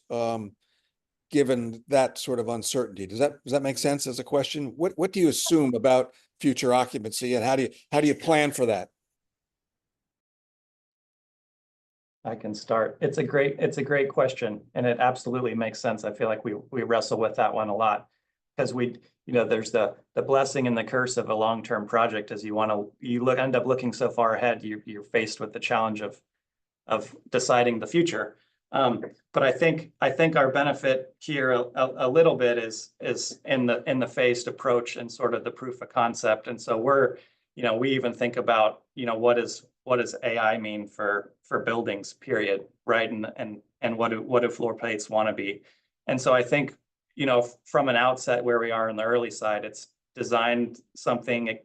given that sort of uncertainty? Does that make sense as a question? What do you assume about future occupancy, and how do you plan for that? I can start. It's a great question, and it absolutely makes sense. I feel like we wrestle with that one a lot, because there's the blessing and the curse of a long-term project. As end up looking so far ahead, you're faced with the challenge of deciding the future. But I think our benefit here a little bit is in the phased approach and sort of the proof of concept. And so we even think about, what does AI mean for buildings, period, right? And what do floor plates want to be? And so I think, from an outset where we are in the early side, it's designed something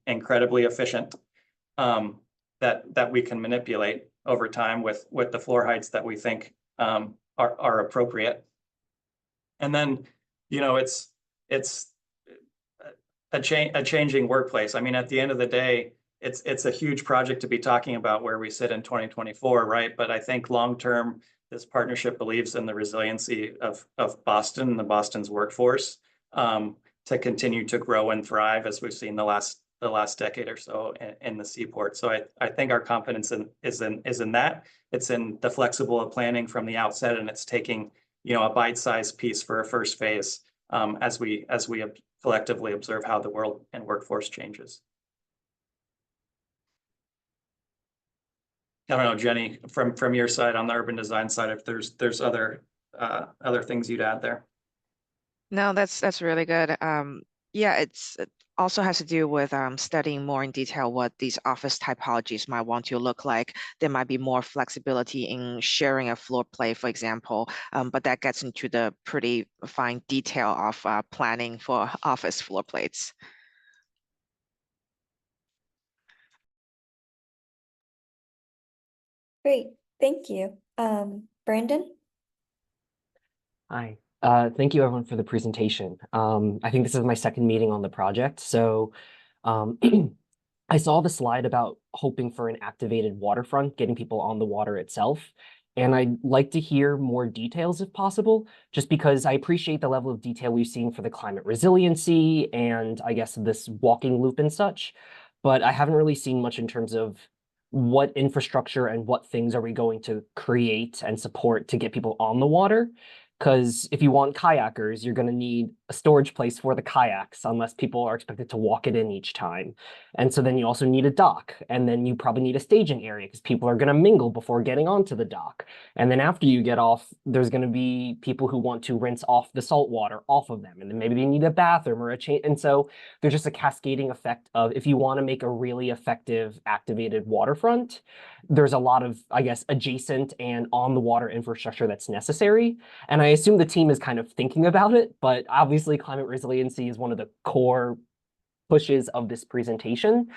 incredibly efficient, that we can manipulate over time with the floor heights that we think are appropriate. And then, it's a changing workplace. I mean, at the end of the day, it's a huge project to be talking about where we sit in 2024, right? But I think long term, this partnership believes in the resiliency of Boston and Boston's workforce, to continue to grow and thrive, as we've seen the last decade or so in the Seaport. So I think our confidence is in that. It's in the flexible planning from the outset, and it's taking a bite-sized piece for a first phase, as we collectively observe how the world and workforce changes. I don't know, Jenny, from your side on the urban design side, if there's other things you'd add there. No, that's really good. Yeah, it also has to do with studying more in detail what these office typologies might want to look like. There might be more flexibility in sharing a floor plate, for example, but that gets into the pretty fine detail of planning for office floor plates. Great, thank you. Brandon? Hi, thank you everyone for the presentation. I think this is my second meeting on the project. So I saw the slide about hoping for an activated waterfront, getting people on the water itself. And I'd like to hear more details if possible, just because I appreciate the level of detail we've seen for the climate resiliency and I guess this walking loop and such. But I haven't really seen much in terms of what infrastructure and what things are we going to create and support to get people on the water. Because if you want kayakers, you're going to need a storage place for the kayaks, unless people are expected to walk it in each time. And so then you also need a dock, and then you probably need a staging area because people are going to mingle before getting onto the dock. And then after you get off, there's going to be people who want to rinse off the salt water off of them, and then maybe they need a bathroom or a change. And so there's just a cascading effect of, if you want to make a really effective activated waterfront, there's a lot of, I guess, adjacent and on the water infrastructure that's necessary. And I assume the team is kind of thinking about it, but obviously climate resiliency is one of the core pushes of this presentation.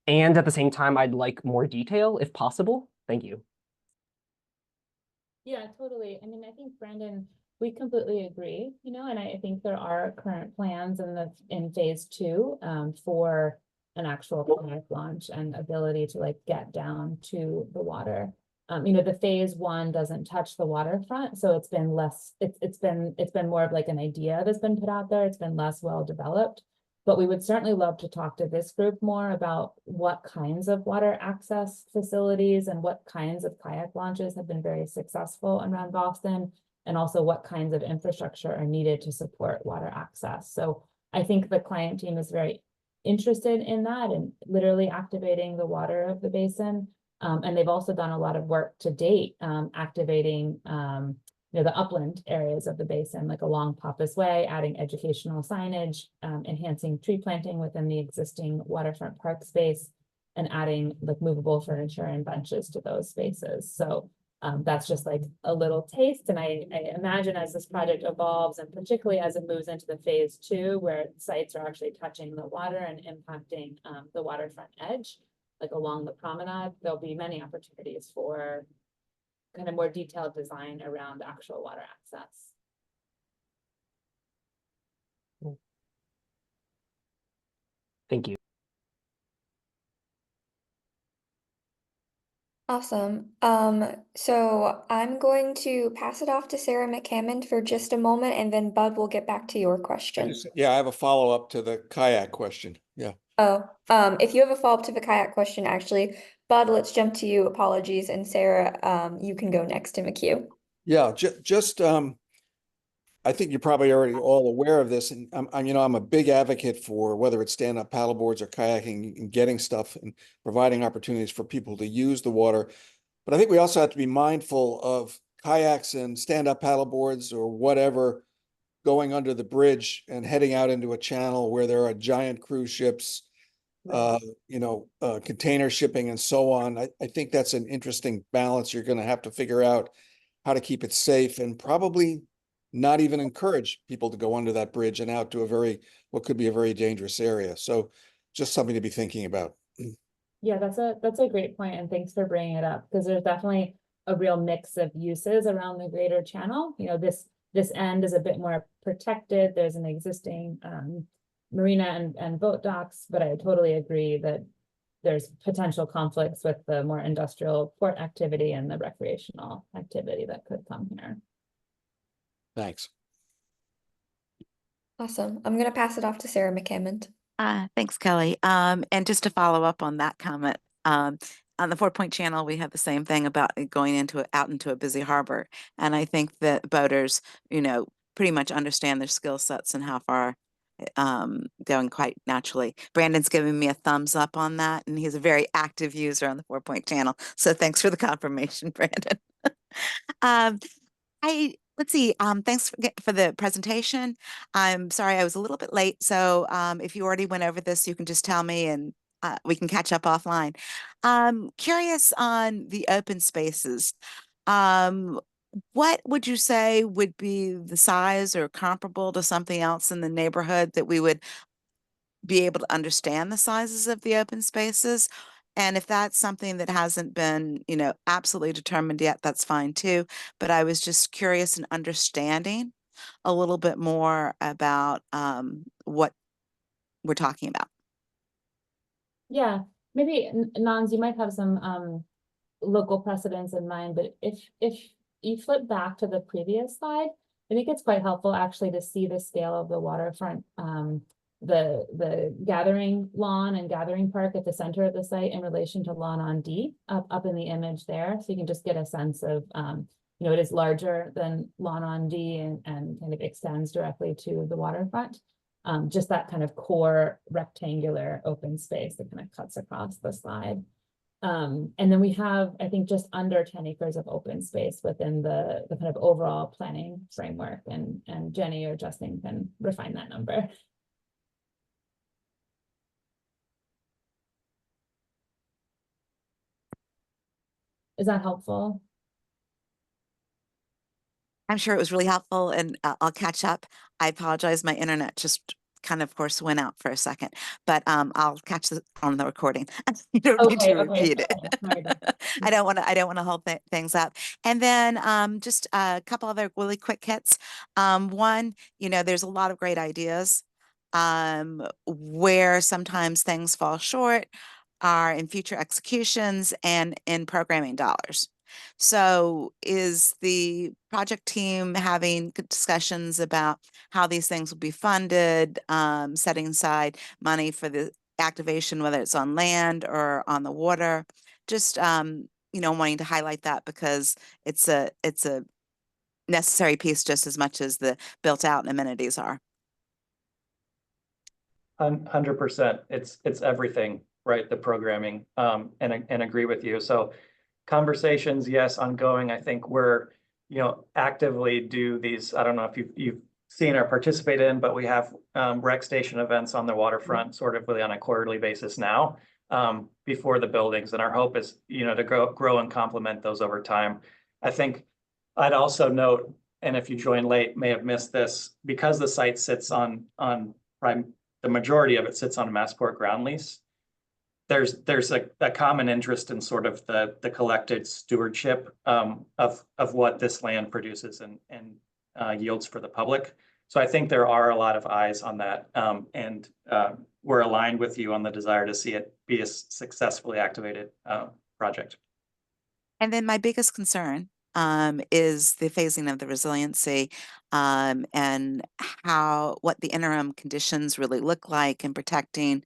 And at the same time, I'd like more detail if possible. Thank you. Yeah, totally. I mean, I think Brandon We completely agree, you know, and I think there are current plans in phase 2 for an actual kayak launch and ability to like get down to the water. You know, the phase 1 doesn't touch the waterfront, so it's been less, it's been more of like an idea that's been put out there. It's been less well developed. But we would certainly love to talk to this group more about what kinds of water access facilities and what kinds of kayak launches have been very successful around Boston, and also what kinds of infrastructure are needed to support water access. So I think the client team is very interested in that and literally activating the water of the basin. And they've also done a lot of work to date, activating you know, the upland areas of the basin, like along Pappas Way, adding educational signage, enhancing tree planting within the existing waterfront park space, and adding like movable furniture and benches to those spaces. So that's just like a little taste. And I imagine as this project evolves, and particularly as it moves into the phase 2, where sites are actually touching the water and impacting the waterfront edge, like along the promenade, there'll be many opportunities for kind of more detailed design around actual water access. Thank you. Awesome. So I'm going to pass it off to Sarah McCammond for just a moment, and then Bud will get back to your question. Yeah, I have a follow-up to the kayak question. Yeah. Oh, if you have a follow-up to the kayak question, actually, Bud, let's jump to you. Apologies. And Sarah, you can go next in the queue. Yeah, just I think you're probably already all aware of this, and I'm a big advocate for whether it's stand-up paddleboards or kayaking and getting stuff and providing opportunities for people to use the water. But I think we also have to be mindful of kayaks and stand-up paddleboards or whatever going under the bridge and heading out into a channel where there are giant cruise ships, container shipping and so on. I think that's an interesting balance. You're going to have to figure out how to keep it safe and probably not even encourage people to go under that bridge and out to what could be a very dangerous area. So just something to be thinking about. Yeah, that's a great point, and thanks for bringing it up, because there's definitely a real mix of uses around the greater channel. You know, this end is a bit more protected. There's an existing marina and boat docks, but I totally agree that there's potential conflicts with the more industrial port activity and the recreational activity that could come here. Thanks. Awesome. I'm going to pass it off to Sarah McCammond. Thanks, Kelly. And just to follow up on that comment, on the 4-Point Channel, we have the same thing about going out into a busy harbor. And I think that boaters, pretty much understand their skill sets and how far going quite naturally. Brandon's giving me a thumbs up on that, and he's a very active user on the 4-Point Channel. So thanks for the confirmation, Brandon. Let's see. Thanks for the presentation. I'm sorry I was a little bit late. So if you already went over this, you can just tell me and we can catch up offline. Curious on the open spaces. What would you say would be the size or comparable to something else in the neighborhood that we would be able to understand the sizes of the open spaces? And if that's something that hasn't been, absolutely determined yet, that's fine too. But I was just curious in understanding a little bit more about what we're talking about. Yeah, maybe Nans, you might have some local precedents in mind, but if you flip back to the previous slide, I think it's quite helpful actually to see the scale of the waterfront, the gathering lawn and gathering park at the center of the site in relation to lawn on D up in the image there. So you can just get a sense of, it is larger than lawn on D and kind of extends directly to the waterfront. Just that kind of core rectangular open space that kind of cuts across the slide. And then we have, I think, just under 10 acres of open space within the kind of overall planning framework. And Jenny or Justin can refine that number. Is that helpful? I'm sure it was really helpful, and I'll catch up. I apologize. My internet just kind of course, went out for a second, but I'll catch this on the recording. You don't need to repeat it. I don't want to hold things up. And then just a couple other really quick hits. One, there's a lot of great ideas where sometimes things fall short are in future executions and in programming dollars. So is the project team having good discussions about how these things will be funded, setting aside money for the activation, whether it's on land or on the water? Just wanting to highlight that because it's a necessary piece just as much as the built out amenities are. 100%. It's everything, right? The programming, and agree with you. So conversations, yes, ongoing. I think we're, actively do these. I don't know if you've seen or participated in, but we have rec station events on the waterfront, sort of really on a quarterly basis now, before the buildings. And our hope is, to grow and complement those over time. I think I'd also note, and if you joined late, may have missed this, because the site sits on prime. The majority of it sits on a Massport ground lease. There's a common interest in sort of the collected stewardship of what this land produces and yields for the public. So I think there are a lot of eyes on that, and we're aligned with you on the desire to see it be a successfully activated project. And then my biggest concern is the phasing of the resiliency and what the interim conditions really look like in protecting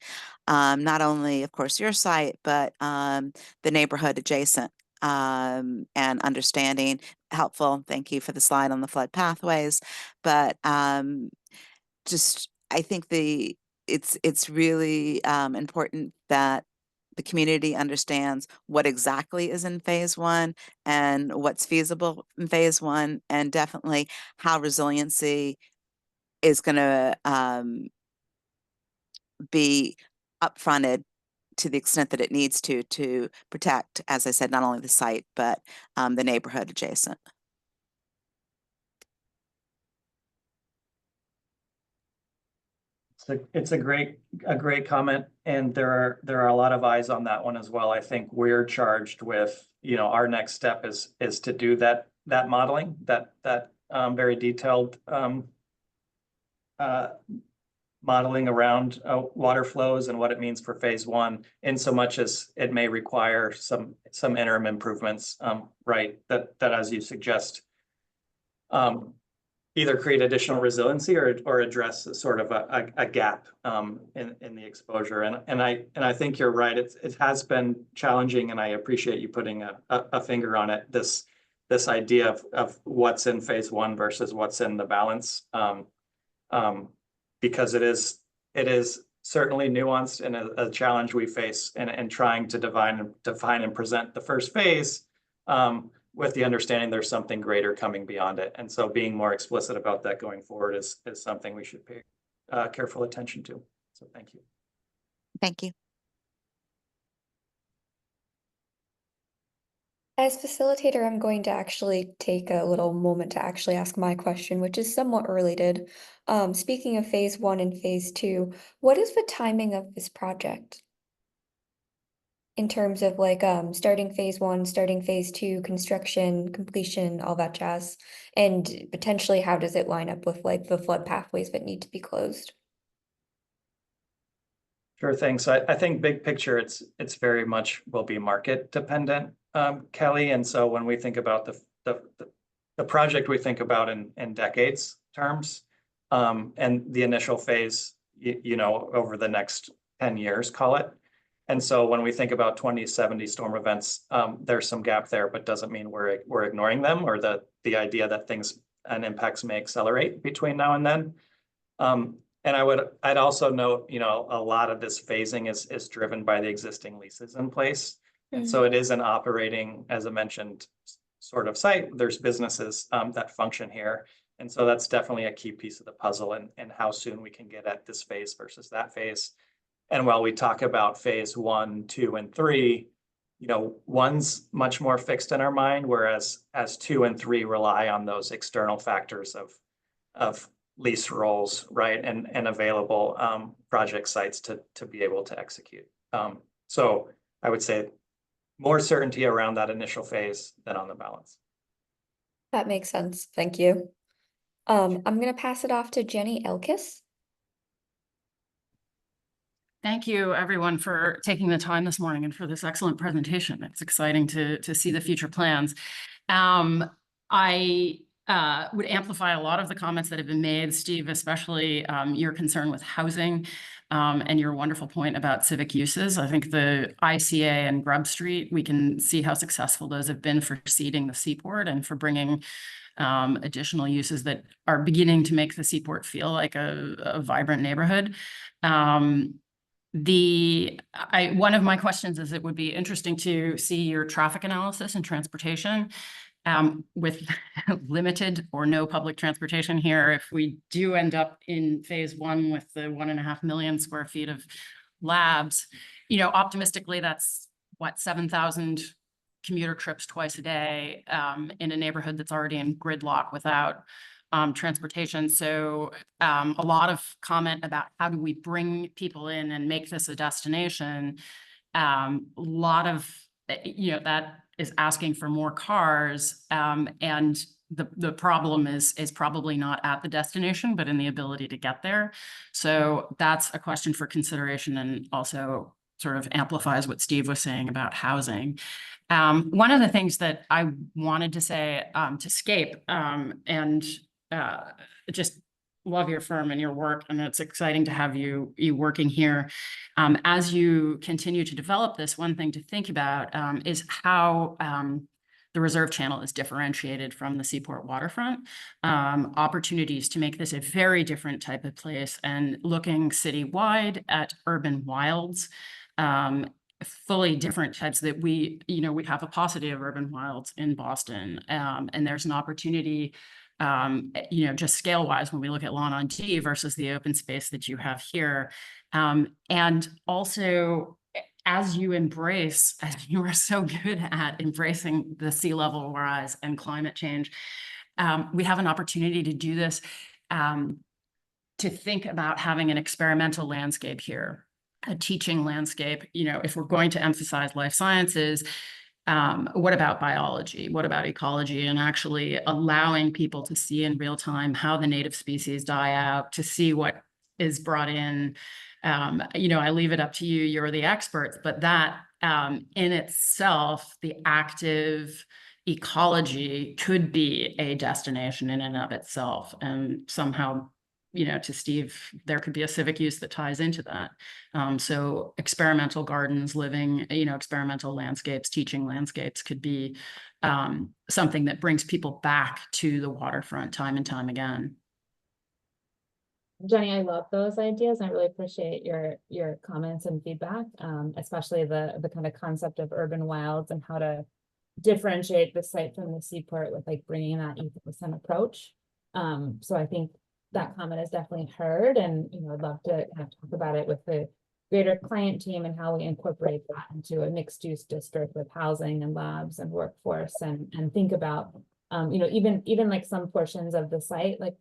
not only, of course, your site, but the neighborhood adjacent, and understanding. Helpful. Thank you for the slide on the flood pathways. But just, I think it's really important that the community understands what exactly is in phase one and what's feasible in phase one, and definitely how resiliency is going to be upfronted to the extent that it needs to protect, as I said, not only the site, but the neighborhood adjacent. It's a great comment, and there are a lot of eyes on that one as well. I think we're charged with, our next step is to do that modeling, that very detailed modeling around water flows and what it means for phase one, in so much as it may require some interim improvements, right? That as you suggest, either create additional resiliency or address sort of a gap in the exposure. And I think you're right. It has been challenging, and I appreciate you putting a finger on it. This idea of what's in phase one versus what's in the balance, because it is certainly nuanced and a challenge we face in trying to define and present the first phase. With the understanding there's something greater coming beyond it. And so being more explicit about that going forward is something we should pay careful attention to. So thank you. Thank you. As facilitator, I'm going to actually take a little moment to actually ask my question, which is somewhat related. Speaking of phase one and phase two, what is the timing of this project? In terms of like starting phase one, starting phase two, construction, completion, all that jazz, and potentially how does it line up with like the flood pathways that need to be closed? Sure thing. So I think big picture, it's very much will be market dependent, Kelly. And so when we think about the project, we think about in decades terms, and the initial phase, over the next 10 years, call it. And so when we think about 2070 storm events, there's some gap there, but doesn't mean we're ignoring them, or the idea that things and impacts may accelerate between now and then. And I'd also note, a lot of this phasing is driven by the existing leases in place. And so it is an operating, as I mentioned, sort of site. There's businesses that function here. And so that's definitely a key piece of the puzzle, and how soon we can get at this phase versus that phase. And while we talk about phase 1, 2, and 3, one's much more fixed in our mind, whereas as 2 and 3 rely on those external factors of lease rolls, right, and available project sites to be able to execute. So I would say more certainty around that initial phase than on the balance. That makes sense. Thank you. I'm going to pass it off to Jenny Elkis. Thank you, everyone, for taking the time this morning and for this excellent presentation. It's exciting to see the future plans. I would amplify a lot of the comments that have been made, Steve, especially your concern with housing and your wonderful point about civic uses. I think the ICA and Grub Street, we can see how successful those have been for seeding the seaport and for bringing additional uses that are beginning to make the seaport feel like a vibrant neighborhood. One of my questions is, it would be interesting to see your traffic analysis and transportation with limited or no public transportation here. If we do end up in phase one with the 1.5 million square feet of labs, optimistically, that's what, 7,000 commuter trips twice a day in a neighborhood that's already in gridlock without transportation. So a lot of comment about how do we bring people in and make this a destination. A lot of, that is asking for more cars. And the problem is probably not at the destination, but in the ability to get there. So that's a question for consideration, and also sort of amplifies what Steve was saying about housing. One of the things that I wanted to say to SCAPE, and just love your firm and your work, and it's exciting to have you working here. As you continue to develop this, one thing to think about is how the reserve channel is differentiated from the seaport waterfront. Opportunities to make this a very different type of place, and looking citywide at urban wilds, fully different types that we have a paucity of urban wilds in Boston. And there's an opportunity, just scale wise, when we look at lawn on T versus the open space that you have here. And also, as you are so good at embracing the sea level rise and climate change, we have an opportunity to do this, to think about having an experimental landscape here, a teaching landscape. If we're going to emphasize life sciences, what about biology? What about ecology? And actually allowing people to see in real time how the native species die out, to see what is brought in. I leave it up to you, you're the experts, but that in itself, the active ecology could be a destination in and of itself. And somehow, to Steve, there could be a civic use that ties into that. So experimental gardens, living, experimental landscapes, teaching landscapes could be something that brings people back to the waterfront time and time again. Jenny, I love those ideas. I really appreciate your comments and feedback, especially the kind of concept of urban wilds and how to differentiate the site from the seaport with like bringing that ecosystem approach. So I think that comment is definitely heard, and I'd love to kind of talk about it with the greater client team and how we incorporate that into a mixed use district with housing and labs and workforce, and think about even like some portions of the site, like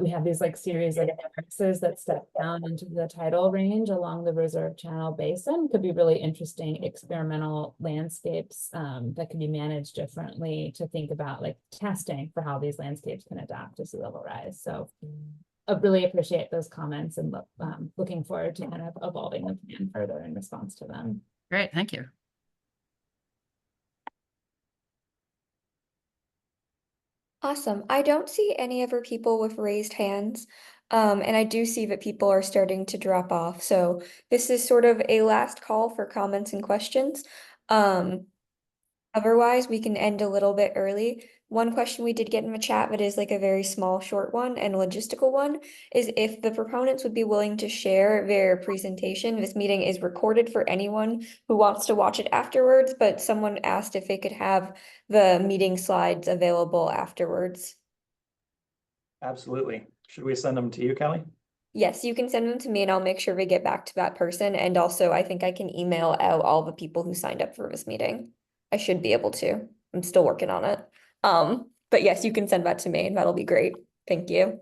we have these like series of terraces that step down into the tidal range along the reserve channel basin. Could be really interesting experimental landscapes that can be managed differently, to think about like testing for how these landscapes can adapt to sea level rise. So I really appreciate those comments, and looking forward to kind of evolving the plan further in response to them. Great, thank you. Awesome. I don't see any other people with raised hands. And I do see that people are starting to drop off. So this is sort of a last call for comments and questions. Otherwise, we can end a little bit early. One question we did get in the chat, but is like a very small, short one and logistical one, is if the proponents would be willing to share their presentation. This meeting is recorded for anyone who wants to watch it afterwards, but someone asked if they could have the meeting slides available afterwards. Absolutely. Should we send them to you, Kelly? Yes, you can send them to me and I'll make sure they get back to that person. And also, I think I can email out all the people who signed up for this meeting. I should be able to. I'm still working on it. But yes, you can send that to me and that'll be great. Thank you.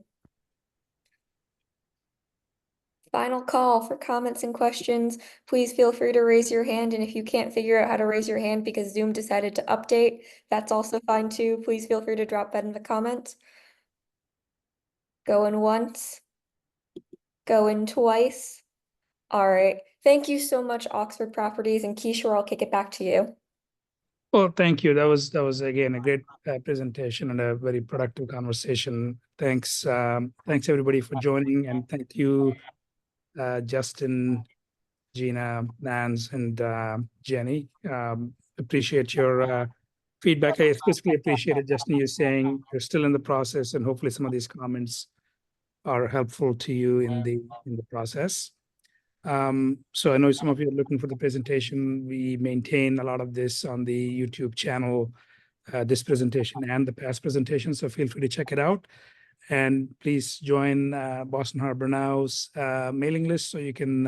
final call for comments and questions. Please feel free to raise your hand, and if you can't figure out how to raise your hand because Zoom decided to update, that's also fine too. Please feel free to drop that in the comments. Going once, going twice. All right. Thank you so much, Oxford Properties, and Kishore, I'll kick it back to you. Well, thank you. That was again a great presentation and a very productive conversation. Thanks, thanks everybody for joining, and thank you, Justin, Gina, Nance, and Jenny. Appreciate your feedback. I especially appreciated, Justin, you saying you're still in the process, and hopefully some of these comments are helpful to you in the process. So I know some of you are looking for the presentation. We maintain a lot of this on the YouTube channel, this presentation and the past presentation, so feel free to check it out. And please join Boston Harbor Now's mailing list so you can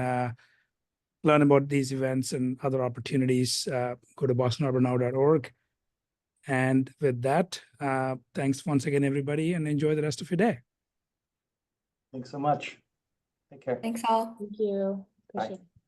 learn about these events and other opportunities. Go to bostonharbornow.org. And with that, thanks once again, everybody, and enjoy the rest of your day. Thanks so much. Take care. Thanks all. Thank you. Bye. Appreciate it.